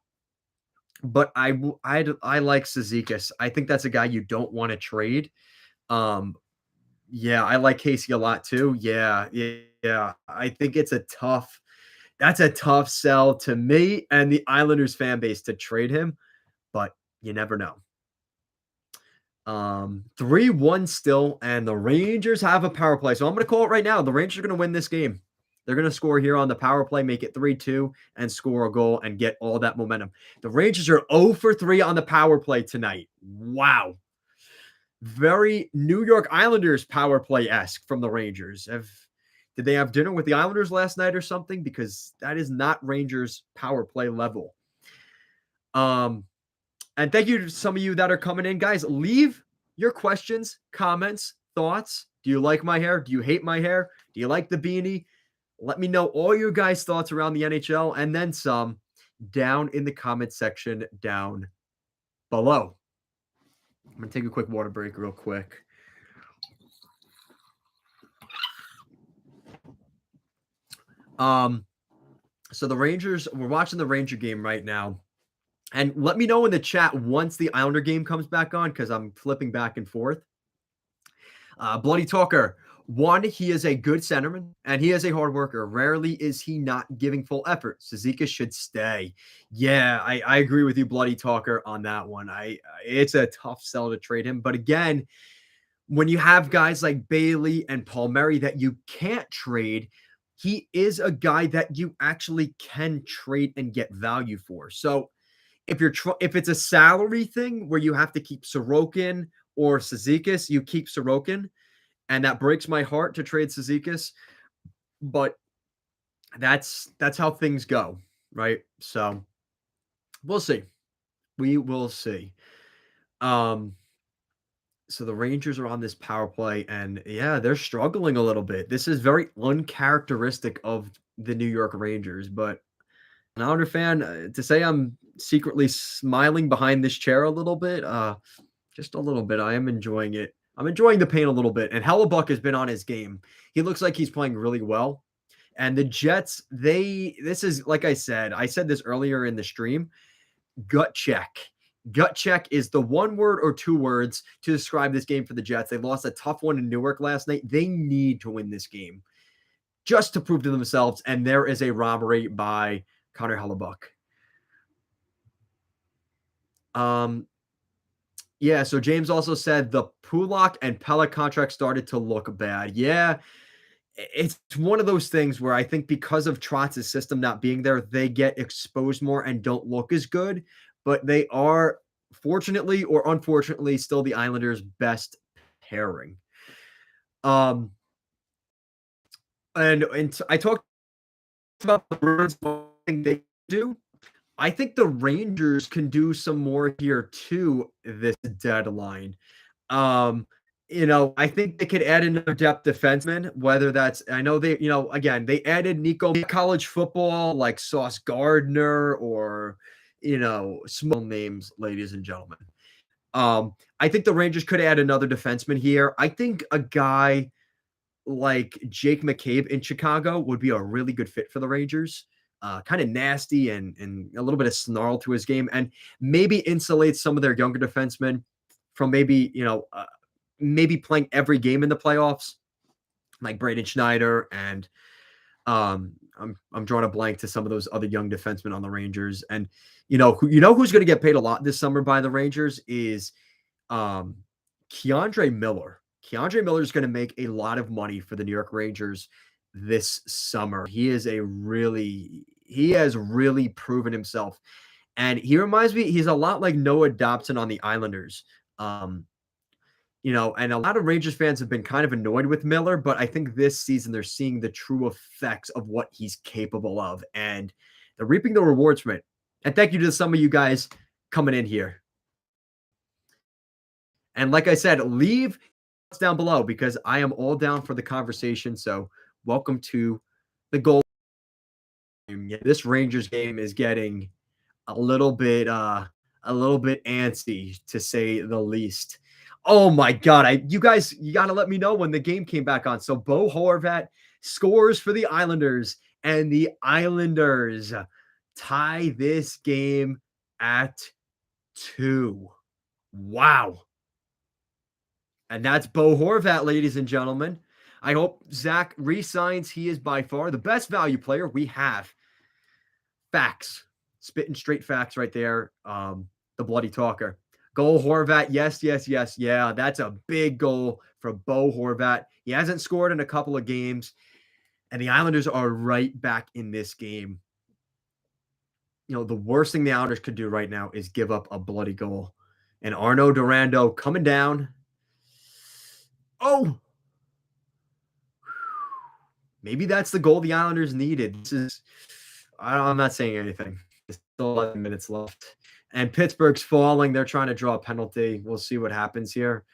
But I like Cizikas. I think that's a guy you don't want to trade. Yeah, I like Casey a lot too. Yeah. I think that's a tough sell to me and the Islanders fan base to trade him, but you never know. 3-1 still, and the Rangers have a power play. So I'm going to call it right now. The Rangers are going to win this game. They're going to score here on the power play, make it 3-2, and score a goal and get all that momentum. The Rangers are 0 for 3 on the power play tonight. Wow. Very New York Islanders power play-esque from the Rangers. Did they have dinner with the Islanders last night or something? Because that is not Rangers power play level. And thank you to some of you that are coming in. Guys, leave your questions, comments, thoughts. Do you like my hair? Do you hate my hair? Do you like the beanie? Let me know all your guys' thoughts around the NHL and then some down in the comment section down below. I'm going to take a quick water break real quick. So the Rangers, we're watching the Ranger game right now. And let me know in the chat once the Islander game comes back on because I'm flipping back and forth. Bloody Talker, One, he is a good centerman and he is a hard worker. Rarely is he not giving full effort. Cizikas should stay. Yeah, I agree with you, Bloody Talker, on that one. It's a tough sell to trade him. But again, when you have guys like Bailey and Palmieri that you can't trade, he is a guy that you actually can trade and get value for. So if it's a salary thing where you have to keep Sorokin or Cizikas, you keep Sorokin, and that breaks my heart to trade Cizikas, but that's how things go, right? So we'll see. We will see. Um, so the Rangers are on this power play, and yeah, they're struggling a little bit. This is very uncharacteristic of the New York Rangers, but an Islander fan, to say I'm secretly smiling behind this chair a little bit, just a little bit. I am enjoying it. I'm enjoying the pain a little bit. And Hellebuck has been on his game. He looks like he's playing really well. And the Jets, this is like I said this earlier in the stream, gut check. Gut check is the one word or two words to describe this game for the Jets. They lost a tough one in Newark last night. They need to win this game just to prove to themselves. And there is a robbery by Connor Hellebuck. Yeah, so James also said the Pulak and Pelech contract started to look bad. Yeah, it's one of those things where I think because of Trotz's system not being there, they get exposed more and don't look as good, but they are, fortunately or unfortunately, still the Islanders' best pairing. And I talked about the Bruins thing they do. I think the Rangers can do some more here too this deadline. I think they could add another depth defenseman, whether that's, I know they, again, they added Nico college football like Sauce Gardner or, small names, ladies and gentlemen. I think the Rangers could add another defenseman here. I think a guy like Jake McCabe in Chicago would be a really good fit for the Rangers. Kind of nasty and a little bit of snarl to his game, and maybe insulate some of their younger defensemen from maybe playing every game in the playoffs, like Braden Schneider and I'm drawing a blank to some of those other young defensemen on the Rangers. And who's going to get paid a lot this summer by the Rangers is Keandre Miller. Keandre Miller is going to make a lot of money for the New York Rangers this summer. He has really proven himself. And he reminds me, he's a lot like Noah Dobson on the Islanders. And a lot of Rangers fans have been kind of annoyed with Miller, but I think this season they're seeing the true effects of what he's capable of, and they're reaping the rewards from it. And thank you to some of you guys coming in here. And like I said, leave down below because I am all down for the conversation. So welcome to the goal. This Rangers game is getting a little bit antsy, to say the least. Oh my God. You got to let me know when the game came back on. So Bo Horvat scores for the Islanders, and the Islanders tie this game at 2. Wow. And that's Bo Horvat, ladies and gentlemen. I hope Zach resigns. He is by far the best value player we have. Facts. Spitting straight facts right there. The Bloody Talker. Goal Horvat. Yes. Yeah, that's a big goal for Bo Horvat. He hasn't scored in a couple of games, and the Islanders are right back in this game. The worst thing the Islanders could do right now is give up a bloody goal. And Arnaud Durando coming down. Oh! Maybe that's the goal the Islanders needed. I'm not saying anything. There's still 11 minutes left. And Pittsburgh's falling. They're trying to draw a penalty. We'll see what happens here.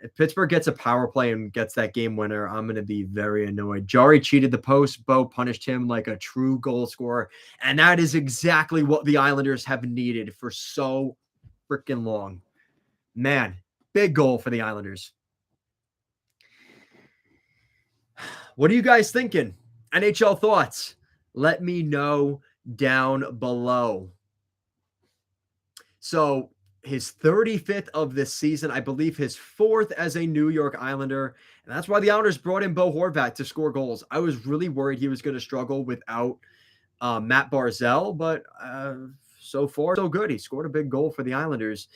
If Pittsburgh gets a power play and gets that game winner, I'm going to be very annoyed. Jari cheated the post. Bo punished him like a true goal scorer. And that is exactly what the Islanders have needed for so freaking long. Man, big goal for the Islanders. What are you guys thinking? NHL thoughts? Let me know down below. So his 35th of this season, I believe his fourth as a New York Islander. And that's why the Islanders brought in Bo Horvat to score goals. I was really worried he was going to struggle without Matt Barzell, but so far, so good. He scored a big goal for the Islanders.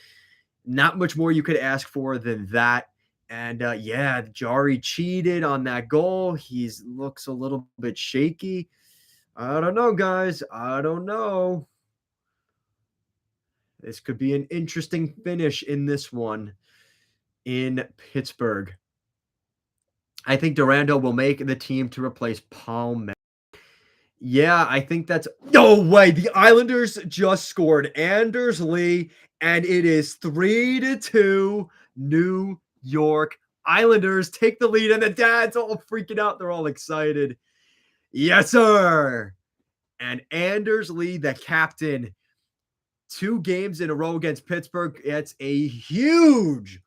Not much more you could ask for than that. And yeah, Jari cheated on that goal. He looks a little bit shaky. I don't know, guys. I don't know. This could be an interesting finish in this one in Pittsburgh. I think Durando will make the team to replace Palm. Yeah, I think that's no way. The Islanders just scored Anders Lee, and it is 3-2 New York Islanders take the lead, and the dads all freaking out. They're all excited. Yes, sir. And Anders Lee, the captain, 2 games in a row against Pittsburgh. It's a huge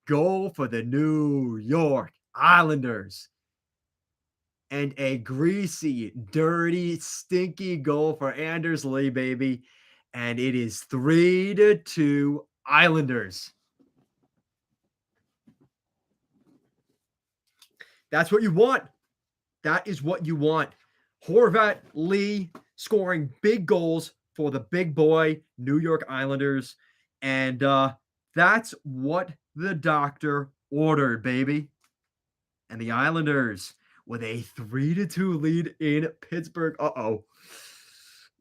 goal for the New York Islanders. And a greasy, dirty, stinky goal for Anders Lee, baby. And it is 3-2 Islanders. That's what you want. That is what you want. Horvat, Lee scoring big goals for the big boy New York Islanders. And that's what the doctor ordered, baby. And the Islanders with a 3-2 lead in Pittsburgh. Uh-oh.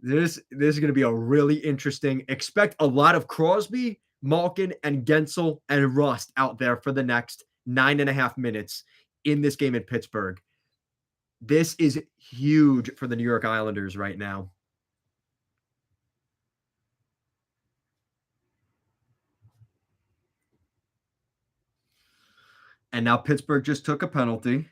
This is going to be a really interesting. Expect a lot of Crosby, Malkin, and Gensel and Rust out there for the next 9.5 minutes in this game in Pittsburgh. This is huge for the New York Islanders right now. And now Pittsburgh just took a penalty.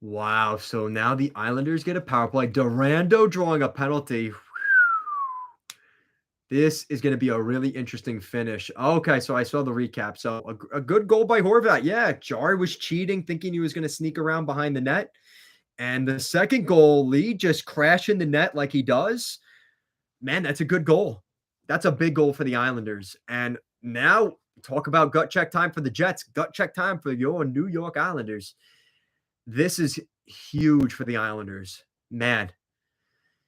Wow. So now the Islanders get a power play. Durando drawing a penalty. This is going to be a really interesting finish. Okay, so I saw the recap. So a good goal by Horvat. Yeah, Jari was cheating, thinking he was going to sneak around behind the net. And the second goal, Lee just crashing the net like he does. Man, that's a good goal. That's a big goal for the Islanders. And now talk about gut check time for the Jets. Gut check time for your New York Islanders. This is huge for the Islanders. Man.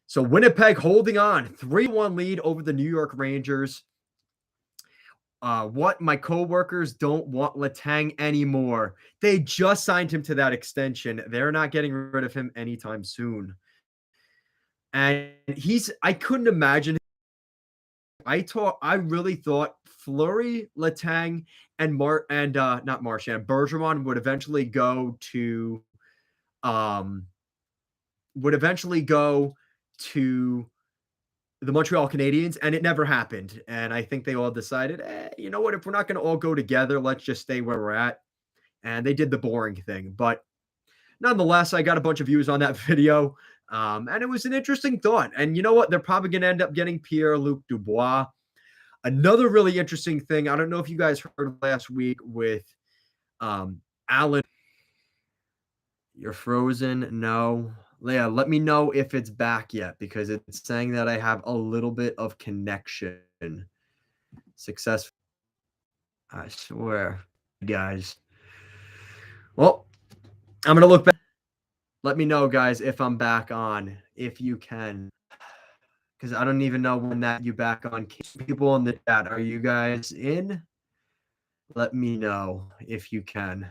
So Winnipeg holding on. 3-1 lead over the New York Rangers. What my coworkers don't want Letang anymore. They just signed him to that extension. They're not getting rid of him anytime soon. And I couldn't imagine. I really thought Fleury, Letang, and not Marchand, Bergeron would eventually go to the Montreal Canadiens, and it never happened. And I think they all decided, you know what, if we're not going to all go together, let's just stay where we're at. And they did the boring thing. But nonetheless, I got a bunch of views on that video. And it was an interesting thought. And you know what? They're probably going to end up getting Pierre-Luc Dubois. Another really interesting thing, I don't know if you guys heard last week with Allen. You're frozen? No. Leah, let me know if it's back yet, because it's saying that I have a little bit of connection. Successful. I swear, guys. Well, I'm going to look back. Let me know, guys, if I'm back on, if you can. Because I don't even know when that you back on. People in the chat, are you guys in? Let me know if you can.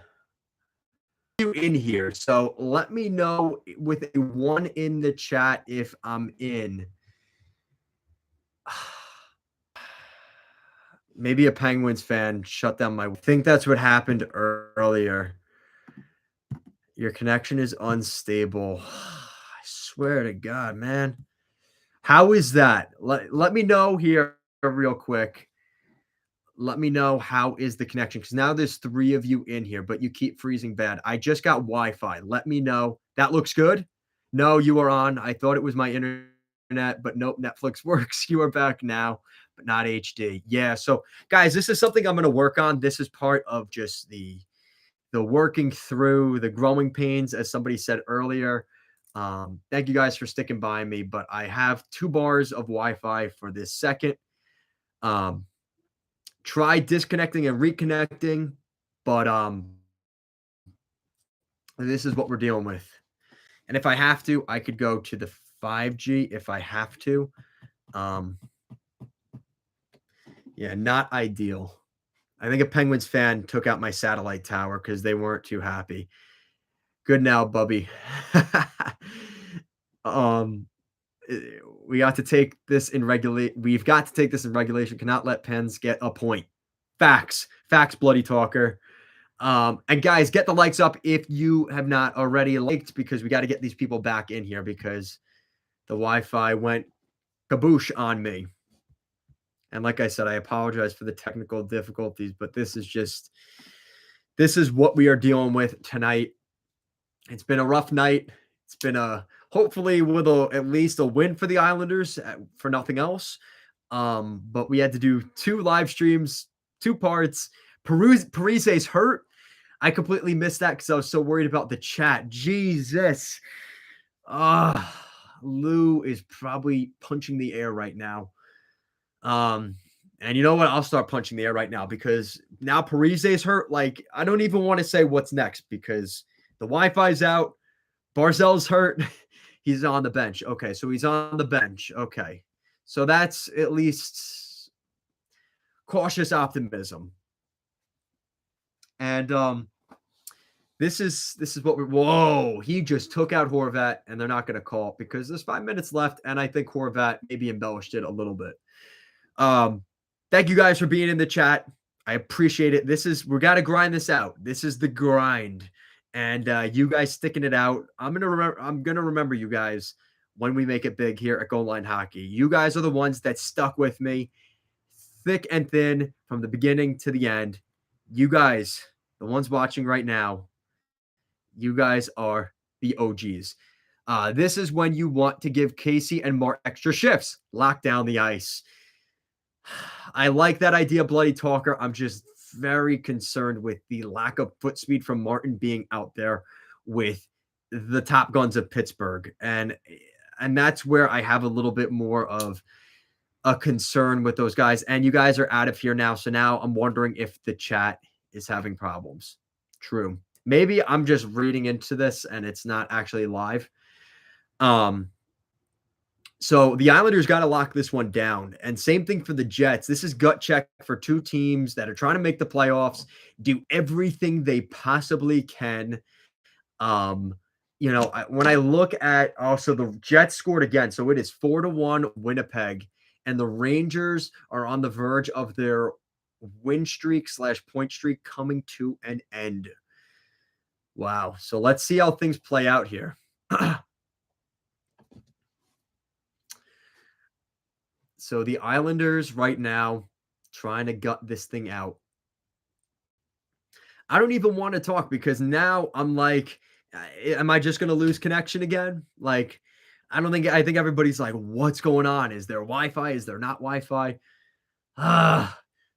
In here, so let me know with a 1 in the chat if I'm in. Maybe a Penguins fan shut down I think that's what happened earlier. Your connection is unstable. I swear to God, man. How is that? Let me know here real quick. Let me know how is the connection, because now there's 3 of you in here, but you keep freezing bad. I just got Wi-Fi. Let me know. That looks good. No, you are on. I thought it was my internet, but nope, Netflix works. You are back now, but not HD. Yeah, so guys, this is something I'm going to work on. This is part of just the working through the growing pains, as somebody said earlier. Thank you guys for sticking by me, but I have 2 bars of Wi-Fi for this second. Um, Try disconnecting and reconnecting, but, this is what we're dealing with. And if I have to, I could go to the 5G if I have to. Um, yeah, not ideal. I think a Penguins fan took out my satellite tower because they weren't too happy. Good now, Bubby. um, eh, we got to take this in regulate. We've got to take this in regulation. Cannot let Pens get a point. Facts, facts, bloody talker. And guys, get the likes up if you have not already liked because we got to get these people back in here because the Wi-Fi went kaboosh on me. And like I said, I apologize for the technical difficulties, but this is what we are dealing with tonight. It's been a rough night. It's been a hopefully with at least a win for the Islanders for nothing else. But we had to do 2 live streams, 2 parts. Parise's hurt. I completely missed that because I was so worried about the chat. Jesus. Lou is probably punching the air right now. And you know what? I'll start punching the air right now because now Parise's hurt. Like, I don't even want to say what's next because the Wi-Fi's out. Barzell's hurt. He's on the bench. Okay, so he's on the bench. Okay. So that's at least cautious optimism. And this is what we're whoa, he just took out Horvat and they're not going to call because there's 5 minutes left, and I think Horvat maybe embellished it a little bit. Thank you guys for being in the chat. I appreciate it. We got to grind this out. This is the grind. And you guys sticking it out. I'm gonna remember you guys when we make it big here at Goal Line Hockey. You guys are the ones that stuck with me thick and thin from the beginning to the end. You guys, the ones watching right now, you guys are the OGs. This is when you want to give Casey and Mark extra shifts. Lock down the ice. I like that idea, Bloody Talker. I'm just very concerned with the lack of foot speed from Martin being out there with the top guns of Pittsburgh. And that's where I have a little bit more of a concern with those guys. And you guys are out of here now. So now I'm wondering if the chat is having problems. True. Maybe I'm just reading into this and it's not actually live. So the Islanders got to lock this one down. And same thing for the Jets. This is gut check for 2 teams that are trying to make the playoffs, do everything they possibly can. When I look at also the Jets scored again. So it is 4-1 Winnipeg. And the Rangers are on the verge of their win streak / point streak coming to an end. Wow. So let's see how things play out here. So the Islanders right now trying to gut this thing out. I don't even want to talk because now I'm like, am I just going to lose connection again? Like, I think everybody's like, what's going on? Is there Wi-Fi? Is there not Wi-Fi?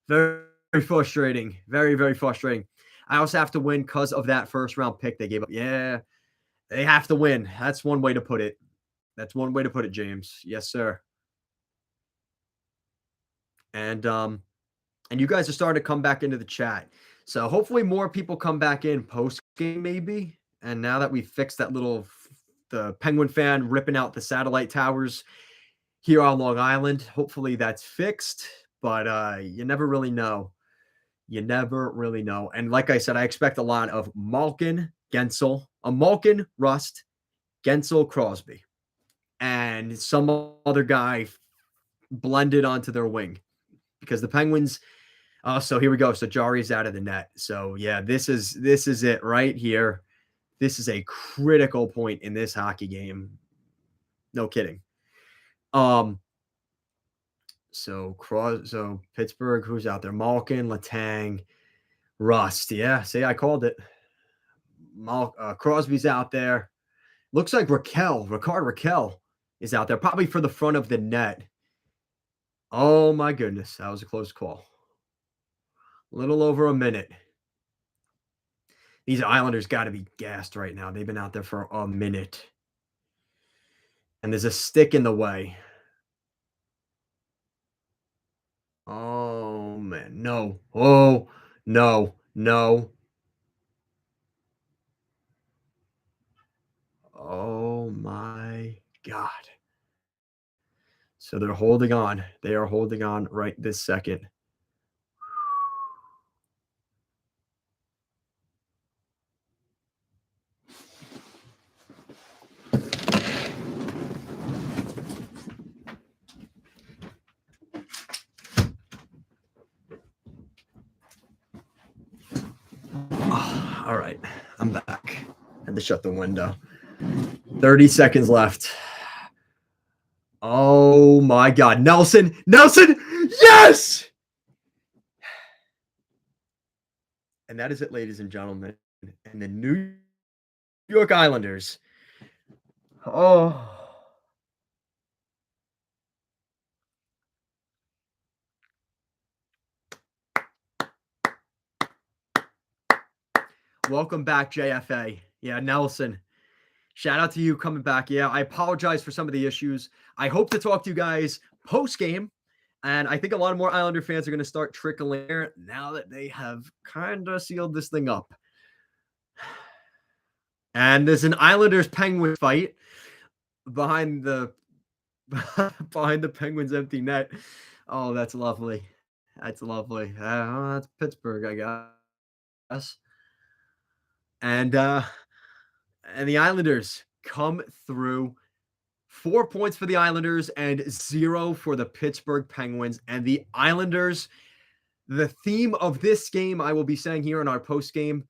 Very, very frustrating. Very, very frustrating. I also have to win because of that first round pick they gave up. Yeah, they have to win. That's one way to put it. That's one way to put it, James. Yes, sir. And you guys are starting to come back into the chat. So hopefully more people come back in post game maybe. And now that we've fixed that the Penguin fan ripping out the satellite towers here on Long Island, hopefully that's fixed. But you never really know. You never really know. And like I said, I expect a lot of Malkin, Rust, Gensel, Crosby, and some other guy blended onto their wing. Because the Penguins, so here we go. So Jari's out of the net. So yeah, this is it right here. This is a critical point in this hockey game. No kidding. So Pittsburgh, who's out there? Malkin, Letang, Rust. Yeah, see, I called it. Crosby's out there. Looks like Ricard Raquel is out there, probably for the front of the net. Oh my goodness, that was a close call. A little over a minute. These Islanders got to be gassed right now. They've been out there for a minute. and there's a stick in the way. Oh, man. No. Oh, no. No. Oh my god. So they're holding on. They are holding on right this second. Oh, all right. I'm back. Had to shut the window. 30 seconds left. Oh my god. Nelson. Nelson. Yes! And that is it, ladies and gentlemen. And the New York Islanders. Oh. Welcome back, JFA. Yeah, Nelson. Shout out to you coming back. Yeah, I apologize for some of the issues. I hope to talk to you guys post game. And I think a lot of more Islander fans are going to start trickling here now that they have kind of sealed this thing up. And there's an Islanders Penguins fight behind the behind the Penguins empty net. Oh, that's lovely. That's lovely. That's Pittsburgh, I guess. And the Islanders come through. 4 points for the Islanders and 0 for the Pittsburgh Penguins. And the Islanders, the theme of this game, I will be saying here in our post game,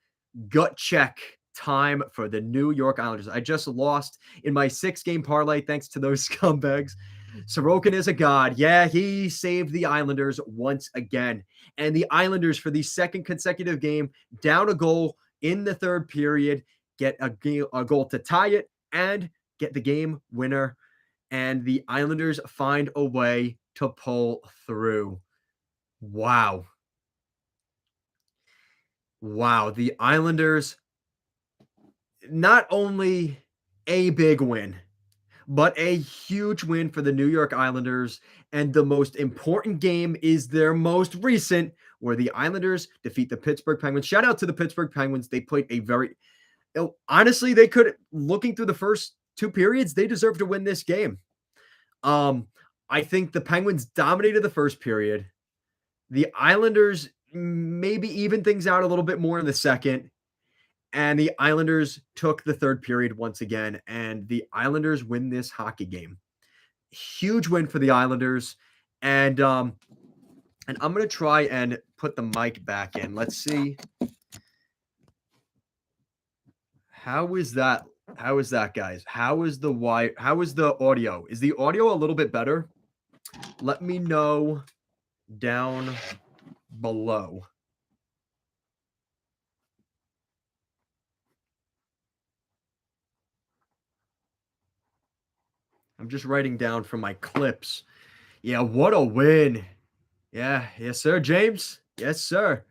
gut check time for the New York Islanders. I just lost in my 6-game parlay thanks to those scumbags. Sorokin is a god. Yeah, he saved the Islanders once again. And the Islanders, for the second consecutive game, down a goal in the third period, get a goal to tie it and get the game winner. And the Islanders find a way to pull through. Wow. Wow. The Islanders, not only a big win, but a huge win for the New York Islanders. And the most important game is their most recent, where the Islanders defeat the Pittsburgh Penguins. Shout out to the Pittsburgh Penguins. They played a very, honestly, they could, looking through the first 2 periods, they deserve to win this game. I think the Penguins dominated the first period. The Islanders maybe even things out a little bit more in the second. And the Islanders took the third period once again. And the Islanders win this hockey game. Huge win for the Islanders. And I'm going to try and put the mic back in. Let's see. How is that? How is that, guys? How is the audio? Is the audio a little bit better? Let me know down below. I'm just writing down from my clips. Yeah, what a win. Yeah, yes, sir, James. Yes, sir.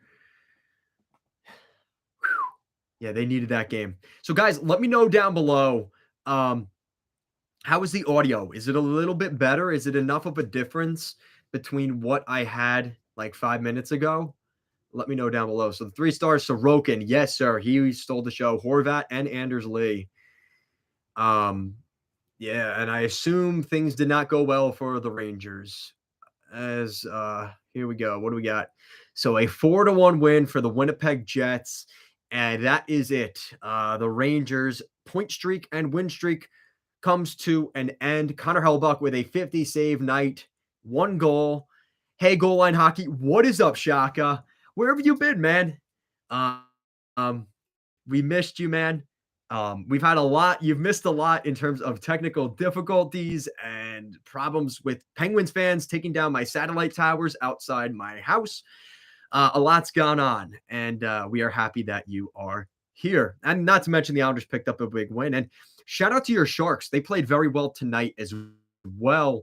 Yeah, they needed that game. So, guys, let me know down below. How is the audio? Is it a little bit better? Is it enough of a difference between what I had like 5 minutes ago? Let me know down below. So the 3 stars, Sorokin. Yes, sir. He stole the show. Horvat and Anders Lee. Yeah, and I assume things did not go well for the Rangers. As here we go. What do we got? So a 4-1 win for the Winnipeg Jets. And that is it. The Rangers point streak and win streak comes to an end. Connor Hellebuyck with a 50 save night, 1 goal. Hey, Goal Line Hockey, what is up, Shaka? Where have you been, man? We missed you, man. We've had a lot. You've missed a lot in terms of technical difficulties and problems with Penguins fans taking down my satellite towers outside my house. A lot's gone on, and we are happy that you are here. And not to mention the Islanders picked up a big win. And shout out to your Sharks. They played very well tonight as well.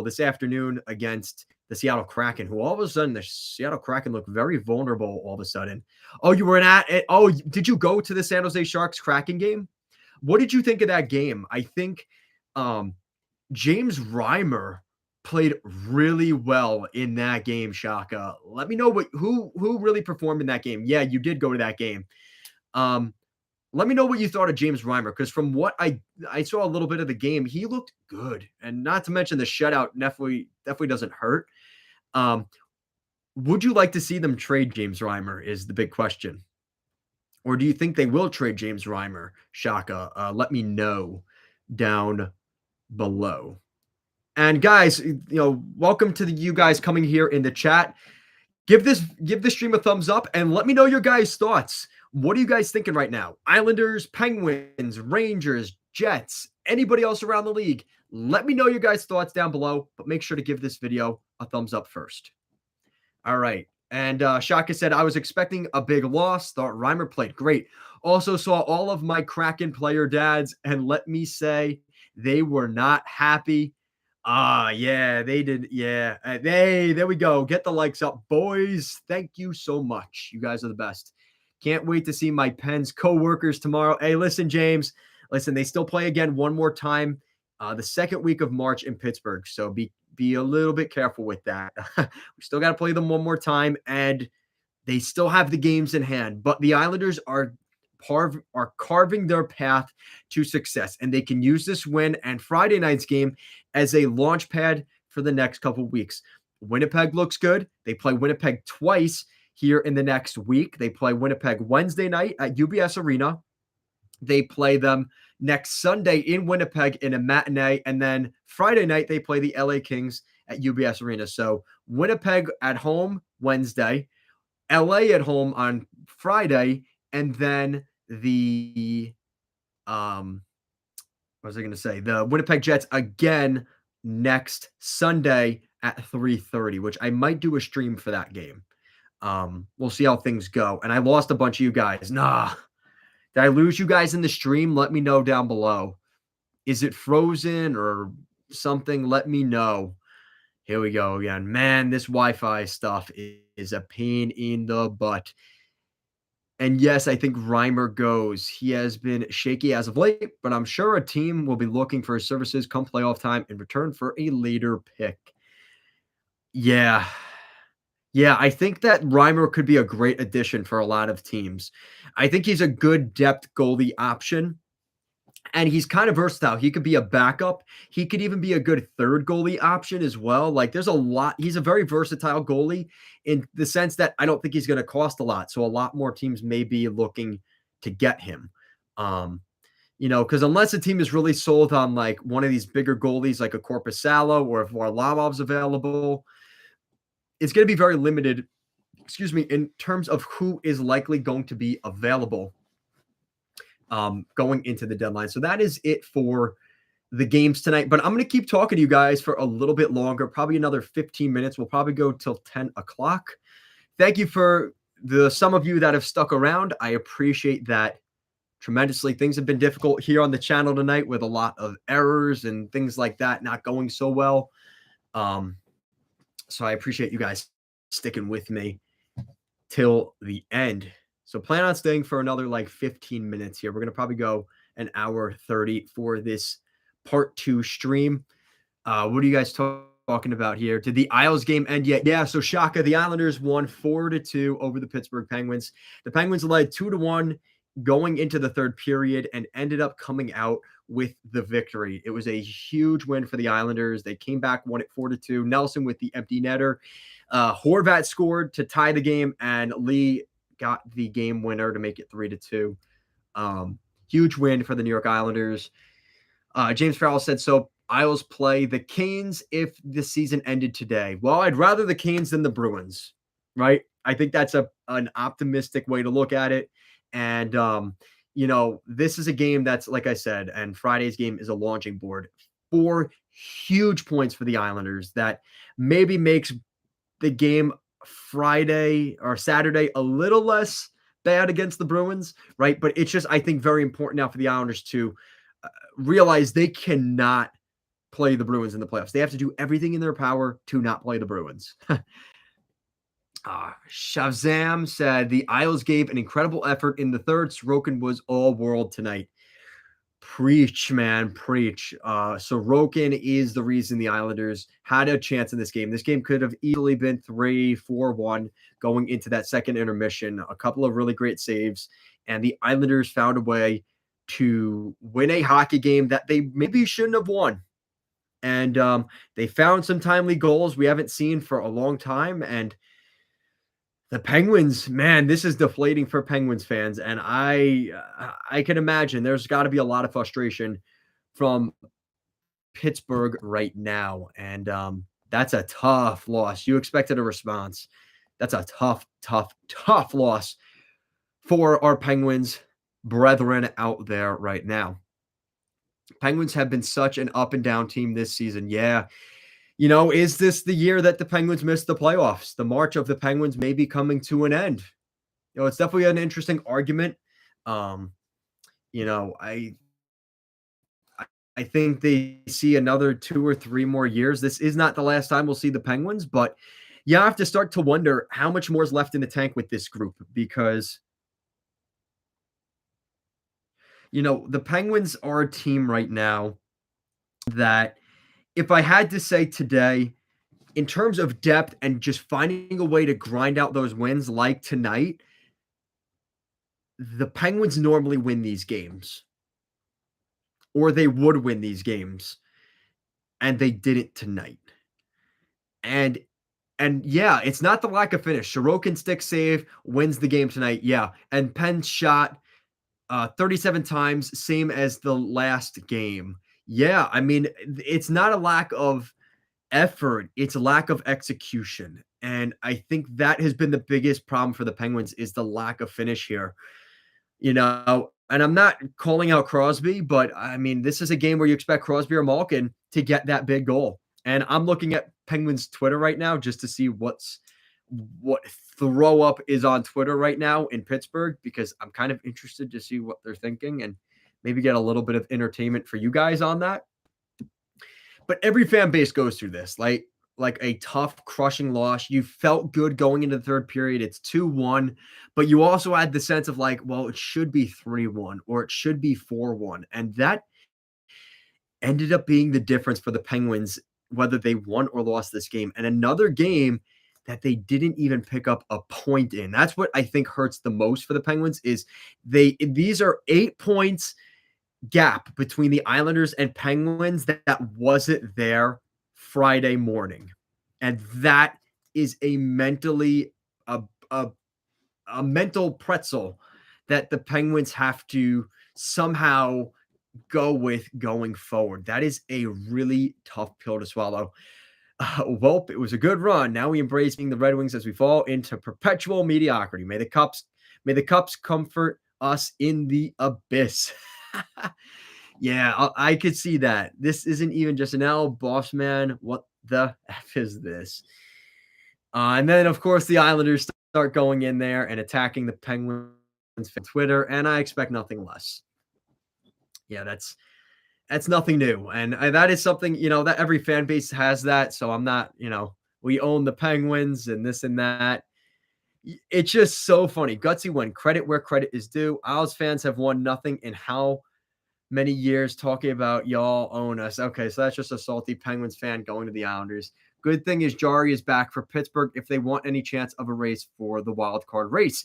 This afternoon against the Seattle Kraken, who all of a sudden the Seattle Kraken looked very vulnerable all of a sudden. Oh, you were at it. Oh, did you go to the San Jose Sharks Kraken game? What did you think of that game? I think Um, James Reimer played really well in that game, Shaka. Let me know who really performed in that game. Yeah, you did go to that game. Um, Let me know what you thought of James Reimer, because from what I saw a little bit of the game, he looked good, and not to mention the shutout definitely doesn't hurt. Um, would you like to see them trade James Reimer? Is the big question, or do you think they will trade James Reimer? Shaka, let me know down below. And guys, welcome to you guys coming here in the chat. Give this stream a thumbs up and let me know your guys' thoughts. What are you guys thinking right now? Islanders, Penguins, Rangers, Jets, anybody else around the league? Let me know your guys' thoughts down below, but make sure to give this video a thumbs up first. All right. And Shaka said, I was expecting a big loss. Thought Reimer played great. Also saw all of my Kraken player dads, and let me say, they were not happy. Yeah, they did. Yeah. There we go. Get the likes up, boys. Thank you so much. You guys are the best. Can't wait to see my Pens co-workers tomorrow. Hey, listen, James. Listen, they still play again one more time the second week of March in Pittsburgh. So be a little bit careful with that. We still got to play them one more time, and they still have the games in hand. But the Islanders are carving their path to success, and they can use this win and Friday night's game as a launch pad for the next couple weeks. Winnipeg looks good. They play Winnipeg twice here in the next week. They play Winnipeg Wednesday night at UBS Arena. They play them next Sunday in Winnipeg in a matinee, and then Friday night they play the LA Kings at UBS Arena. So Winnipeg at home Wednesday, LA at home on Friday, and then the what was I going to say? The Winnipeg Jets again next Sunday at 3:30, which I might do a stream for that game. We'll see how things go. And I lost a bunch of you guys. Nah. Did I lose you guys in the stream? Let me know down below. Is it frozen or something? Let me know. Here we go again. Man, this Wi-Fi stuff is a pain in the butt. And yes, I think Reimer goes. He has been shaky as of late, but I'm sure a team will be looking for his services come playoff time in return for a later pick. Yeah. Yeah, I think that Reimer could be a great addition for a lot of teams. I think he's a good depth goalie option, and he's kind of versatile. He could be a backup. He could even be a good third goalie option as well. Like, there's a lot. He's a very versatile goalie in the sense that I don't think he's going to cost a lot. So a lot more teams may be looking to get him. Because unless a team is really sold on like one of these bigger goalies, like a Korpisalo, or if Varlamov's available, it's going to be very limited, in terms of who is likely going to be available going into the deadline. So that is it for the games tonight. But I'm going to keep talking to you guys for a little bit longer, probably another 15 minutes. We'll probably go till 10 o'clock. Thank you for some of you that have stuck around. I appreciate that tremendously. Things have been difficult here on the channel tonight with a lot of errors and things like that not going so well. So I appreciate you guys sticking with me till the end. So plan on staying for another like 15 minutes here. We're going to probably go an hour 30 for this part 2 stream. What are you guys talking about here? Did the Isles game end yet? Yeah, so Shaka, the Islanders won 4-2 over the Pittsburgh Penguins. The Penguins led 2-1 going into the third period and ended up coming out with the victory. It was a huge win for the Islanders. They came back, won it 4-2. Nelson with the empty netter. Horvat scored to tie the game, and Lee got the game winner to make it 3-2. Huge win for the New York Islanders. James Farrell said, so Isles play the Canes if the season ended today. Well, I'd rather the Canes than the Bruins, right? I think that's an optimistic way to look at it. And, this is a game that's, like I said, and Friday's game is a launching board. 4 huge points for the Islanders that maybe makes the game Friday or Saturday a little less bad against the Bruins, right? But it's just, I think, very important now for the Islanders to realize they cannot play the Bruins in the playoffs. They have to do everything in their power to not play the Bruins. Shazam said the Isles gave an incredible effort in the third. Sorokin was all world tonight. Preach, man, preach. Sorokin is the reason the Islanders had a chance in this game. This game could have easily been 3-4-1 going into that second intermission. A couple of really great saves, and the Islanders found a way to win a hockey game that they maybe shouldn't have won. And they found some timely goals we haven't seen for a long time. And the Penguins, man, this is deflating for Penguins fans, and I can imagine there's got to be a lot of frustration from Pittsburgh right now, and that's a tough loss. You expected a response. That's a tough, tough, tough loss for our Penguins brethren out there right now. Penguins have been such an up and down team this season. Yeah, is this the year that the Penguins missed the playoffs? The march of the Penguins may be coming to an end. It's definitely an interesting argument. Um, you know, I I think they see another 2 or 3 more years. This is not the last time we'll see the Penguins, but you have to start to wonder how much more is left in the tank with this group because the Penguins are a team right now that if I had to say today, in terms of depth and just finding a way to grind out those wins like tonight, the Penguins normally win these games, or they would win these games, and they didn't tonight. And yeah, it's not the lack of finish. Sorokin stick save wins the game tonight. Yeah. And Penn shot 37 times, same as the last game. Yeah. I mean, it's not a lack of effort, it's a lack of execution. And I think that has been the biggest problem for the Penguins is the lack of finish here. And I'm not calling out Crosby, but I mean, this is a game where you expect Crosby or Malkin to get that big goal. And I'm looking at Penguins Twitter right now just to see what throw up is on Twitter right now in Pittsburgh, because I'm kind of interested to see what they're thinking and maybe get a little bit of entertainment for you guys on that. But every fan base goes through this, like a tough, crushing loss. You felt good going into the third period. It's 2-1, but you also had the sense of like, well, it should be 3-1 or it should be 4-1. And that ended up being the difference for the Penguins, whether they won or lost this game. And another game that they didn't even pick up a point in. That's what I think hurts the most for the Penguins is these are 8 points gap between the Islanders and Penguins that wasn't there Friday morning. And that is a mentally a mental pretzel that the Penguins have to somehow go with going forward. That is a really tough pill to swallow. Well, it was a good run. Now we embrace being the Red Wings as we fall into perpetual mediocrity. May the cups comfort us in the abyss. Yeah, I could see that. This isn't even just an L, boss man. What the F is this? And then, of course, the Islanders start going in there and attacking the Penguins on Twitter, and I expect nothing less. Yeah, that's nothing new. And that is something, that every fan base has that. So I'm not, we own the Penguins and this and that. It's just so funny. Gutsy win. Credit where credit is due. Isles fans have won nothing in how many years talking about y'all own us. Okay, so that's just a salty Penguins fan going to the Islanders. Good thing is Jari is back for Pittsburgh if they want any chance of a race for the wild card race.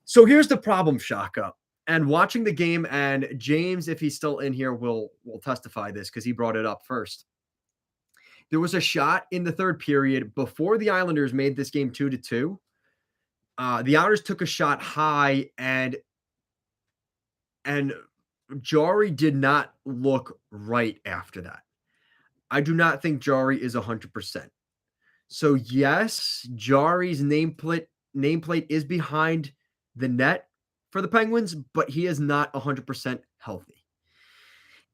So here's the problem, Shaka. And watching the game, and James, if he's still in here, will testify this because he brought it up first. There was a shot in the third period before the Islanders made this game 2-2. The Islanders took a shot high, and Jari did not look right after that. I do not think Jari is 100%. So yes, Jari's nameplate is behind the net for the Penguins, but he is not 100% healthy.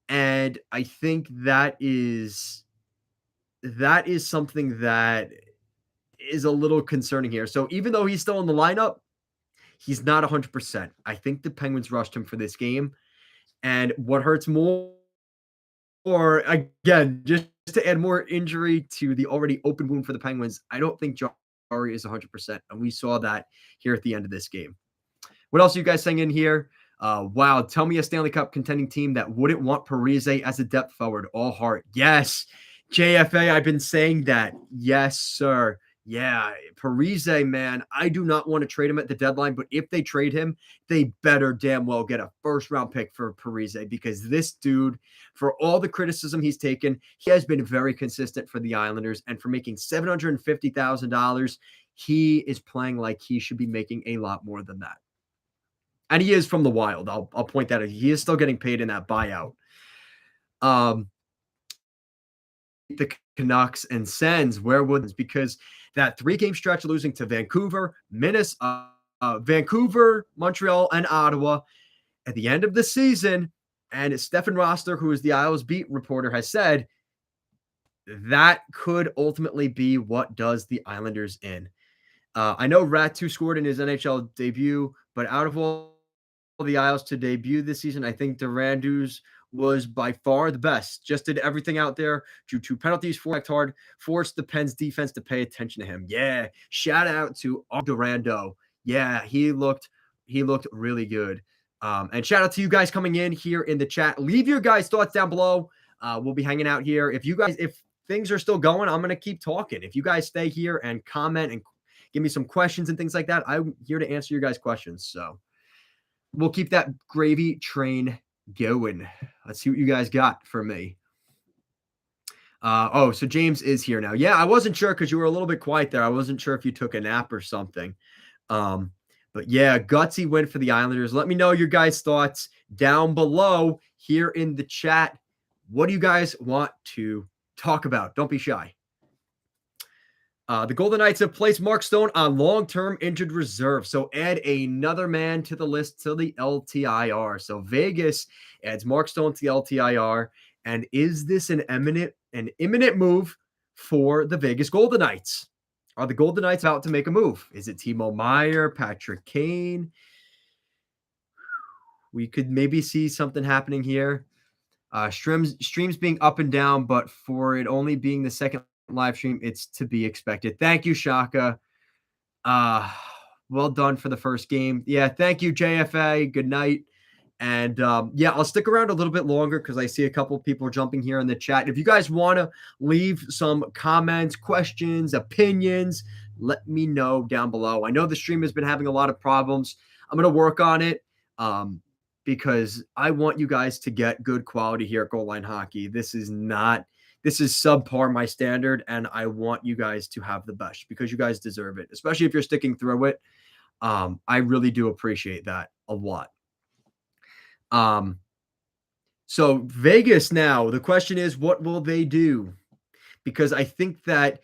And I think that is something that is a little concerning here. So even though he's still in the lineup, he's not 100%. I think the Penguins rushed him for this game. And what hurts more, or again, just to add more injury to the already open wound for the Penguins, I don't think Jari is 100%. And we saw that here at the end of this game. What else are you guys saying in here? Wow, tell me a Stanley Cup contending team that wouldn't want Parise as a depth forward. All heart. Yes. JFA, I've been saying that. Yes, sir. Yeah, Parise, man, I do not want to trade him at the deadline, but if they trade him, they better damn well get a first round pick for Parise because this dude, for all the criticism he's taken, he has been very consistent for the Islanders. And for making $750,000, he is playing like he should be making a lot more than that. And he is from the Wild. I'll point that out. He is still getting paid in that buyout. The Canucks and Sens, where would because that 3-game stretch losing to Vancouver, Minnesota, Vancouver, Montreal, and Ottawa at the end of the season, and Stefan Roster, who is the Isles beat reporter, has said that could ultimately be what does the Islanders in. I know Rat2 scored in his NHL debut, but out of all the Isles to debut this season, I think Durandus was by far the best. Just did everything out there, drew 2 penalties, worked hard, forced the Pens defense to pay attention to him. Yeah, shout out to Durando. Yeah, he looked really good. And shout out to you guys coming in here in the chat. Leave your guys' thoughts down below. We'll be hanging out here. If things are still going, I'm gonna keep talking. If you guys stay here and comment and give me some questions and things like that, I'm here to answer your guys' questions. So we'll keep that gravy train going. Let's see what you guys got for me. So James is here now. Yeah, I wasn't sure because you were a little bit quiet there. I wasn't sure if you took a nap or something. But yeah, gutsy win for the Islanders. Let me know your guys' thoughts down below here in the chat. What do you guys want to talk about? Don't be shy. The Golden Knights have placed Mark Stone on long-term injured reserve. So add another man to the list to the LTIR. So Vegas adds Mark Stone to the LTIR. And is this an imminent move for the Vegas Golden Knights? Are the Golden Knights about to make a move? Is it Timo Meier, Patrick Kane? We could maybe see something happening here. Streams being up and down, but for it only being the second live stream, it's to be expected. Thank you, Shaka. Well done for the first game. Yeah, thank you, JFA. Good night. And yeah, I'll stick around a little bit longer because I see a couple people jumping here in the chat. If you guys want to leave some comments, questions, opinions, let me know down below. I know the stream has been having a lot of problems. I'm going to work on it because I want you guys to get good quality here at Goal Line Hockey. This is subpar my standard, and I want you guys to have the best because you guys deserve it, especially if you're sticking through it. I really do appreciate that a lot. So Vegas now, the question is, what will they do? Because I think that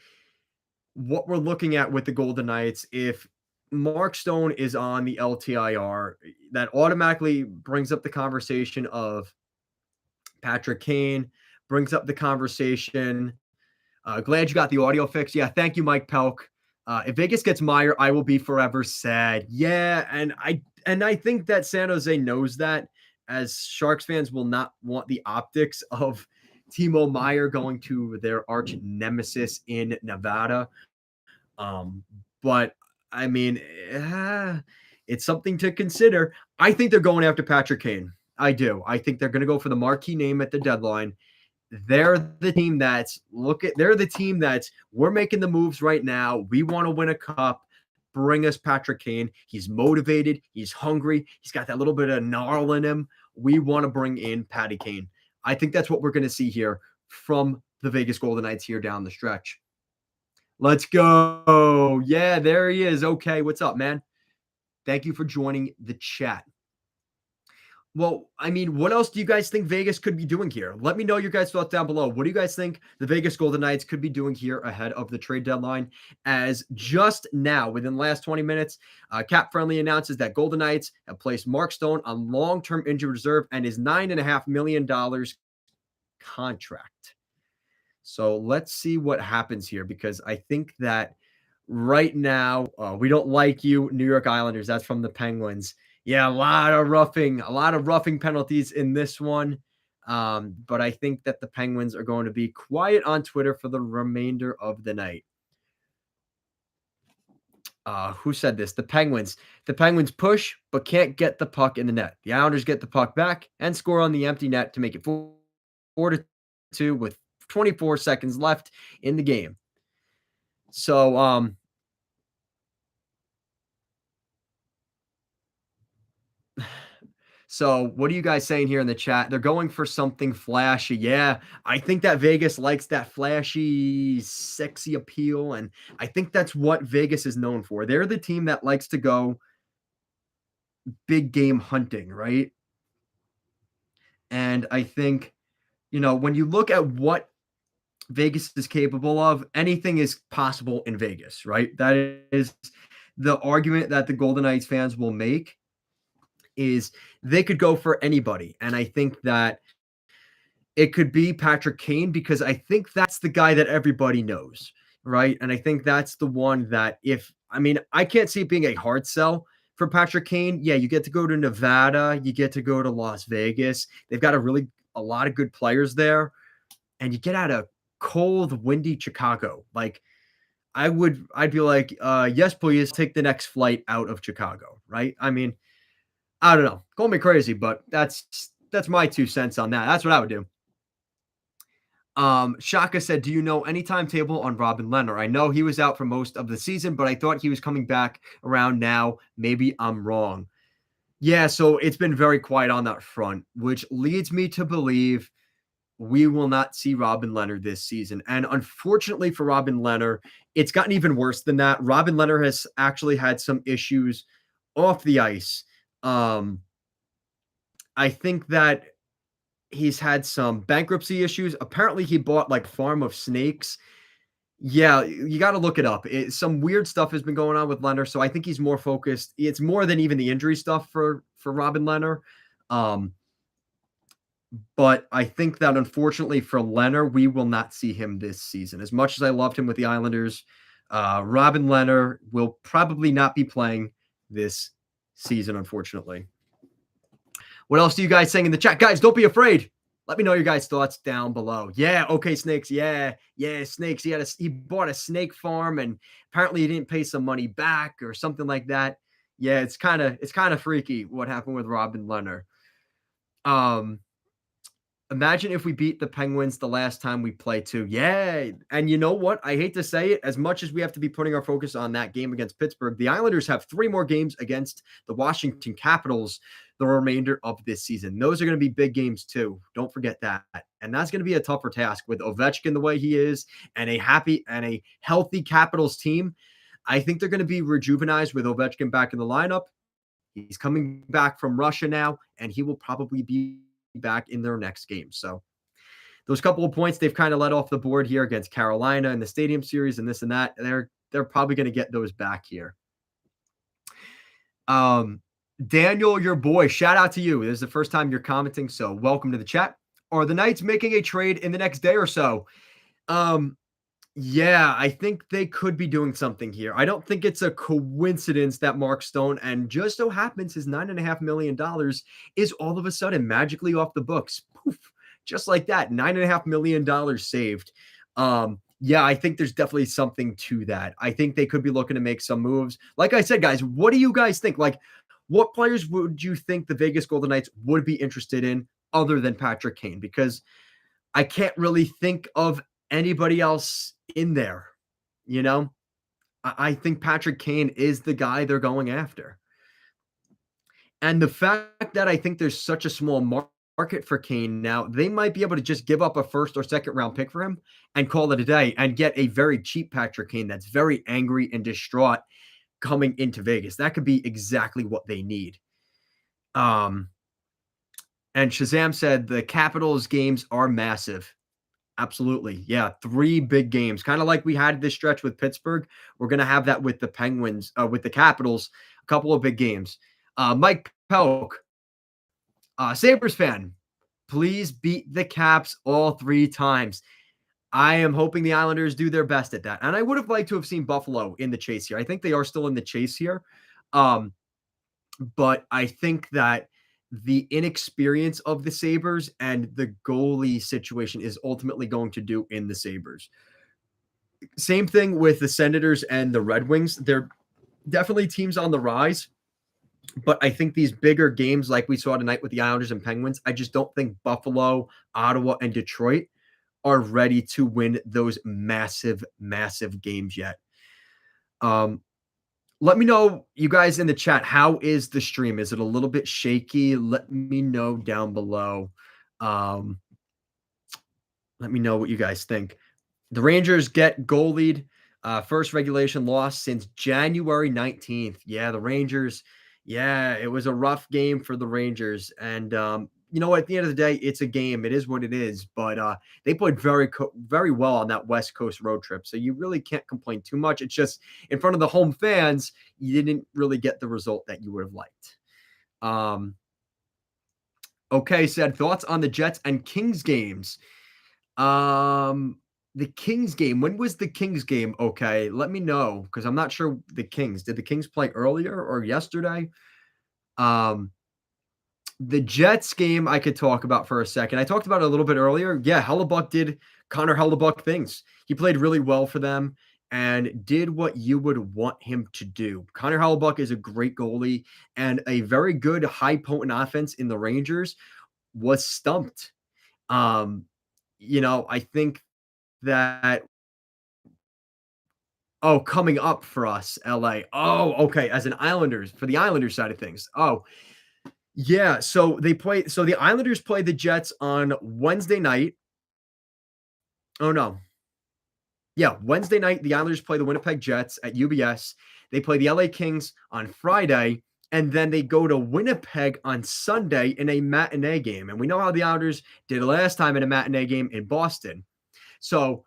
what we're looking at with the Golden Knights, if Mark Stone is on the LTIR, that automatically brings up the conversation of Patrick Kane, brings up the conversation. Glad you got the audio fixed. Yeah, thank you, Mike Pelk. If Vegas gets Meier, I will be forever sad. Yeah, and I think that San Jose knows that, as Sharks fans will not want the optics of Timo Meier going to their arch nemesis in Nevada. But I mean, it's something to consider. I think they're going after Patrick Kane. I do. I think they're going to go for the marquee name at the deadline. They're the team that's we're making the moves right now. We want to win a cup. Bring us Patrick Kane. He's motivated. He's hungry. He's got that little bit of gnarl in him. We want to bring in Patty Kane. I think that's what we're going to see here from the Vegas Golden Knights here down the stretch. Let's go. Yeah, there he is. Okay, what's up, man? Thank you for joining the chat. Well, I mean, what else do you guys think Vegas could be doing here? Let me know your guys' thoughts down below. What do you guys think the Vegas Golden Knights could be doing here ahead of the trade deadline? As just now, within the last 20 minutes, Cap Friendly announces that Golden Knights have placed Mark Stone on long-term injury reserve and his $9.5 million contract. So let's see what happens here, because I think that right now, we don't like you, New York Islanders. That's from the Penguins. Yeah, a lot of roughing penalties in this one. But I think that the Penguins are going to be quiet on Twitter for the remainder of the night. Who said this? The Penguins. The Penguins push, but can't get the puck in the net. The Islanders get the puck back and score on the empty net to make it 4-2 with 24 seconds left in the game. So, so what are you guys saying here in the chat? They're going for something flashy. Yeah, I think that Vegas likes that flashy, sexy appeal, and I think that's what Vegas is known for. They're the team that likes to go big game hunting, right? And I think, when you look at what Vegas is capable of, anything is possible in Vegas, right? That is the argument that the Golden Knights fans will make is they could go for anybody. And I think that it could be Patrick Kane because I think that's the guy that everybody knows, right? And I think that's the one that I can't see it being a hard sell for Patrick Kane. Yeah, you get to go to Nevada, you get to go to Las Vegas. They've got a lot of good players there, and you get out of cold, windy Chicago. Like I'd be like, yes, please take the next flight out of Chicago, right? I don't know. Call me crazy, but that's my 2 cents on that. That's what I would do. Shaka said, "Do you know any timetable on Robin Lehner? I know he was out for most of the season, but I thought he was coming back around now. Maybe I'm wrong." Yeah, so it's been very quiet on that front, which leads me to believe we will not see Robin Lehner this season. And unfortunately for Robin Lehner, it's gotten even worse than that. Robin Lehner has actually had some issues off the ice. I think that he's had some bankruptcy issues. Apparently, he bought like Farm of Snakes. Yeah, you got to look it up. Some weird stuff has been going on with Leonard, so I think he's more focused. It's more than even the injury stuff for Robin Leonard. But I think that unfortunately for Leonard, we will not see him this season. As much as I loved him with the Islanders, Robin Leonard will probably not be playing this season, unfortunately. What else do you guys saying in the chat? Guys, don't be afraid. Let me know your guys' thoughts down below. Yeah, okay, Snakes. Yeah, Snakes. He bought a snake farm and apparently he didn't pay some money back or something like that. Yeah, it's kind of freaky what happened with Robin Leonard. Imagine if we beat the Penguins the last time we played too. Yeah, and you know what? I hate to say it, as much as we have to be putting our focus on that game against Pittsburgh, the Islanders have 3 more games against the Washington Capitals the remainder of this season. Those are going to be big games too. Don't forget that. And that's going to be a tougher task with Ovechkin the way he is and a happy and a healthy Capitals team. I think they're going to be rejuvenized with Ovechkin back in the lineup. He's coming back from Russia now, and he will probably be back in their next game. So those couple of points they've kind of let off the board here against Carolina in the Stadium Series and this and that, they're probably going to get those back here. Daniel, your boy, shout out to you. This is the first time you're commenting, so welcome to the chat. Are the Knights making a trade in the next day or so? Yeah, I think they could be doing something here. I don't think it's a coincidence that Mark Stone, and just so happens his $9.5 million is all of a sudden magically off the books. Poof, just like that, $9.5 million saved. Yeah, I think there's definitely something to that. I think they could be looking to make some moves. Like I said, guys, what do you guys think? Like, what players would you think the Vegas Golden Knights would be interested in other than Patrick Kane? Because I can't really think of anybody else in there. I think Patrick Kane is the guy they're going after. And the fact that I think there's such a small market for Kane now, they might be able to just give up a first or second round pick for him and call it a day and get a very cheap Patrick Kane that's very angry and distraught coming into Vegas. That could be exactly what they need. And Shazam said the Capitals games are massive. Absolutely. Yeah. 3 big games, kind of like we had this stretch with Pittsburgh. We're going to have that with the Penguins, with the Capitals, a couple of big games. Mike Pelk, Sabres fan, please beat the Caps all 3 times. I am hoping the Islanders do their best at that. And I would have liked to have seen Buffalo in the chase here. I think they are still in the chase here. But I think that the inexperience of the Sabres and the goalie situation is ultimately going to do in the Sabres. Same thing with the Senators and the Red Wings. They're Definitely teams on the rise, but I think these bigger games like we saw tonight with the Islanders and Penguins, I just don't think Buffalo, Ottawa, and Detroit are ready to win those massive, massive games yet. Um, Let me know, you guys in the chat, how is the stream? Is it a little bit shaky? Let me know down below. Um, let me know what you guys think. The Rangers get goalied. First regulation loss since January 19th. Yeah, the Rangers. Yeah, it was a rough game for the Rangers. And you know, at the end of the day, it's a game. It is what it is. But they played very well on that West Coast road trip. So you really can't complain too much. It's just in front of the home fans, you didn't really get the result that you would have liked. Okay, said thoughts on the Jets and Kings games. Um, the Kings game. When was the Kings game? Okay, let me know because I'm not sure the Kings. Did the Kings play earlier or yesterday? Um, the Jets game I could talk about for a second. I talked about it a little bit earlier. Yeah, Hellebuck did Connor Hellebuck things. He played really well for them and did what you would want him to do. Connor Hellebuck is a great goalie and a very good high potent offense in the Rangers was stumped. Um, I think that coming up for us, LA. Oh, okay. As an Islanders, for the Islanders side of things. Oh, yeah. So the Islanders play the Jets on Wednesday night. Oh no. Yeah, Wednesday night, the Islanders play the Winnipeg Jets at UBS. They play the LA Kings on Friday, and then they go to Winnipeg on Sunday in a matinee game. And we know how the Islanders did last time in a matinee game in Boston. So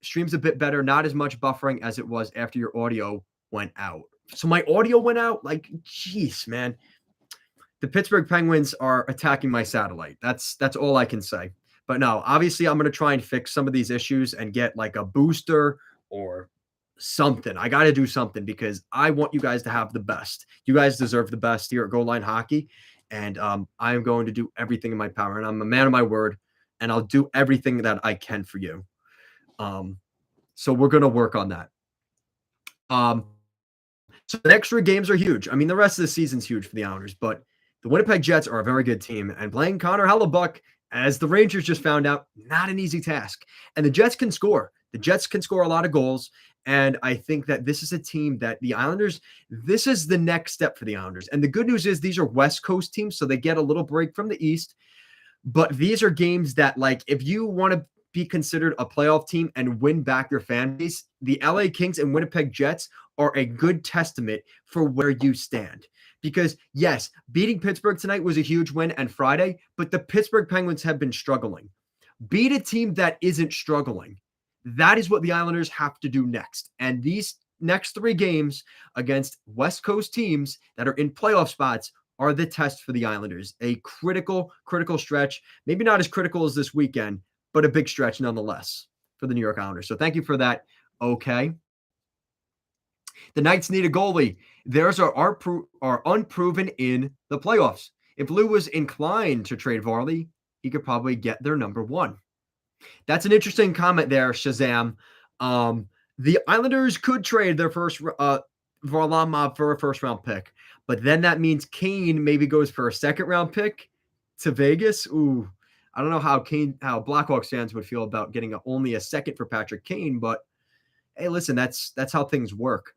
stream's a bit better, not as much buffering as it was after your audio went out. So my audio went out. Like, jeez, man. The Pittsburgh Penguins are attacking my satellite. That's all I can say. But no, obviously I'm gonna try and fix some of these issues and get like a booster or something. I got to do something because I want you guys to have the best. You guys deserve the best here at Goal Line Hockey, and I am going to do everything in my power. And I'm a man of my word, and I'll do everything that I can for you. So we're gonna work on that. So the next 3 games are huge. I mean, the rest of the season's huge for the Islanders, but the Winnipeg Jets are a very good team, and playing Connor Hellebuck, as the Rangers just found out, not an easy task. And the Jets can score. The Jets can score a lot of goals, and I think that this is a team that the Islanders, this is the next step for the Islanders. And the good news is these are West Coast teams, so they get a little break from the East. But these are games that, like, if you want to be considered a playoff team and win back your fan base, the LA Kings and Winnipeg Jets are a good testament for where you stand. Because, yes, beating Pittsburgh tonight was a huge win and Friday, but the Pittsburgh Penguins have been struggling. Beat a team that isn't struggling. That is what the Islanders have to do next. And these next 3 games against West Coast teams that are in playoff spots are the test for the Islanders. A critical stretch. Maybe not as critical as this weekend, but a big stretch nonetheless for the New York Islanders. So thank you for that. Okay. The Knights need a goalie. Theirs are unproven in the playoffs. If Lou was inclined to trade Varley, he could probably get their number 1. That's an interesting comment there, Shazam. The Islanders could trade their first Varlamov for a first-round pick, but then that means Kane maybe goes for a second-round pick to Vegas. Ooh, I don't know how Blackhawks fans would feel about getting only a second for Patrick Kane, but hey, listen, that's how things work.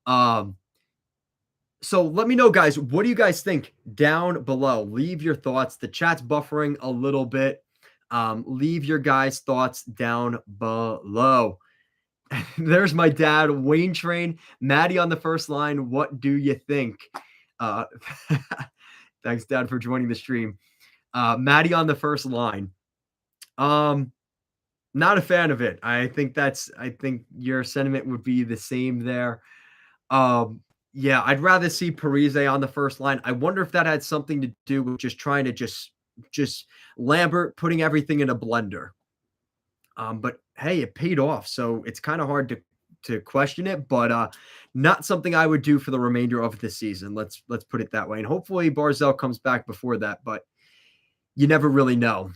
So let me know, guys. What do you guys think down below? Leave your thoughts. The chat's buffering a little bit. Leave your guys' thoughts down below. There's my dad, Wayne Train. Maddie on the first line. What do you think? Thanks, Dad, for joining the stream. Maddie on the first line. Not a fan of it. I think your sentiment would be the same there. Yeah, I'd rather see Parise on the first line. I wonder if that had something to do with just trying to just Lambert putting everything in a blender. But hey, it paid off, so it's kind of hard to question it, but not something I would do for the remainder of the season. Let's put it that way. And hopefully Barzell comes back before that, but you never really know.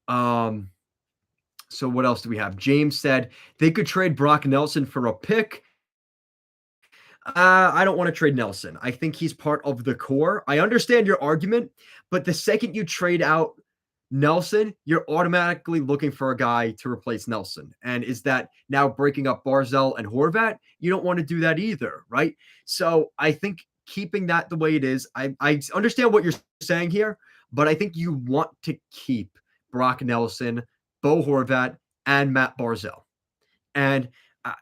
So what else do we have? James said they could trade Brock Nelson for a pick. I don't want to trade Nelson. I think he's part of the core. I understand your argument, but the second you trade out Nelson, you're automatically looking for a guy to replace Nelson. And is that now breaking up Barzell and Horvat? You don't want to do that either, right? So I think keeping that the way it is, I understand what you're saying here, but I think you want to keep Brock Nelson, Bo Horvat, and Matt Barzell. And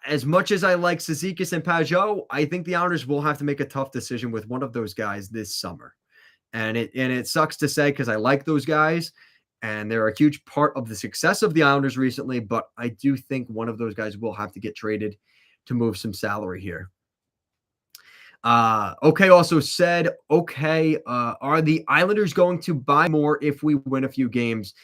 as much as I like Cizikas and Pajot, I think the Islanders will have to make a tough decision with one of those guys this summer. And it sucks to say because I like those guys and they're a huge part of the success of the Islanders recently, but I do think one of those guys will have to get traded to move some salary here. Okay, also said, okay, are the Islanders going to buy more if we win a few games?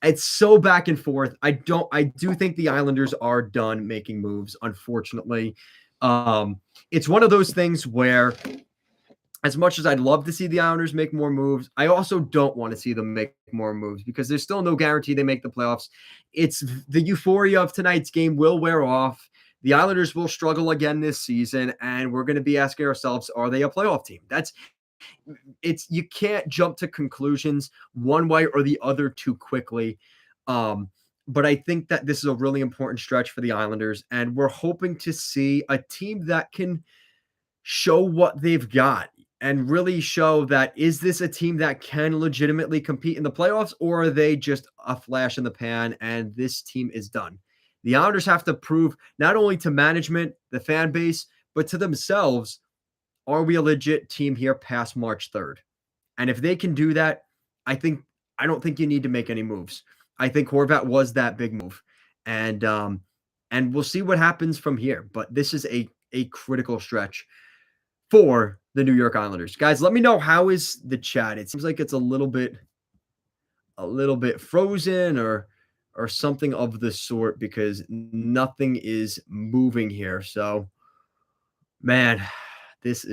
It's so back and forth. I do think the Islanders are done making moves, unfortunately. It's one of those things where as much as I'd love to see the Islanders make more moves, I also don't want to see them make more moves because there's still no guarantee they make the playoffs. It's the euphoria of tonight's game will wear off. The Islanders will struggle again this season, and we're going to be asking ourselves, are they a playoff team? It's you can't jump to conclusions one way or the other too quickly. But I think that this is a really important stretch for the Islanders, and we're hoping to see a team that can show what they've got and really show that is this a team that can legitimately compete in the playoffs, or are they just a flash in the pan and this team is done? The Islanders have to prove not only to management, the fan base, but to themselves, are we a legit team here past March 3rd? And if they can do that, I don't think you need to make any moves. I think Horvat was that big move. And we'll see what happens from here. But this is a critical stretch for the New York Islanders. Guys, let me know how is the chat. It seems like it's a little bit frozen or something of the sort because nothing is moving here. So, man, this is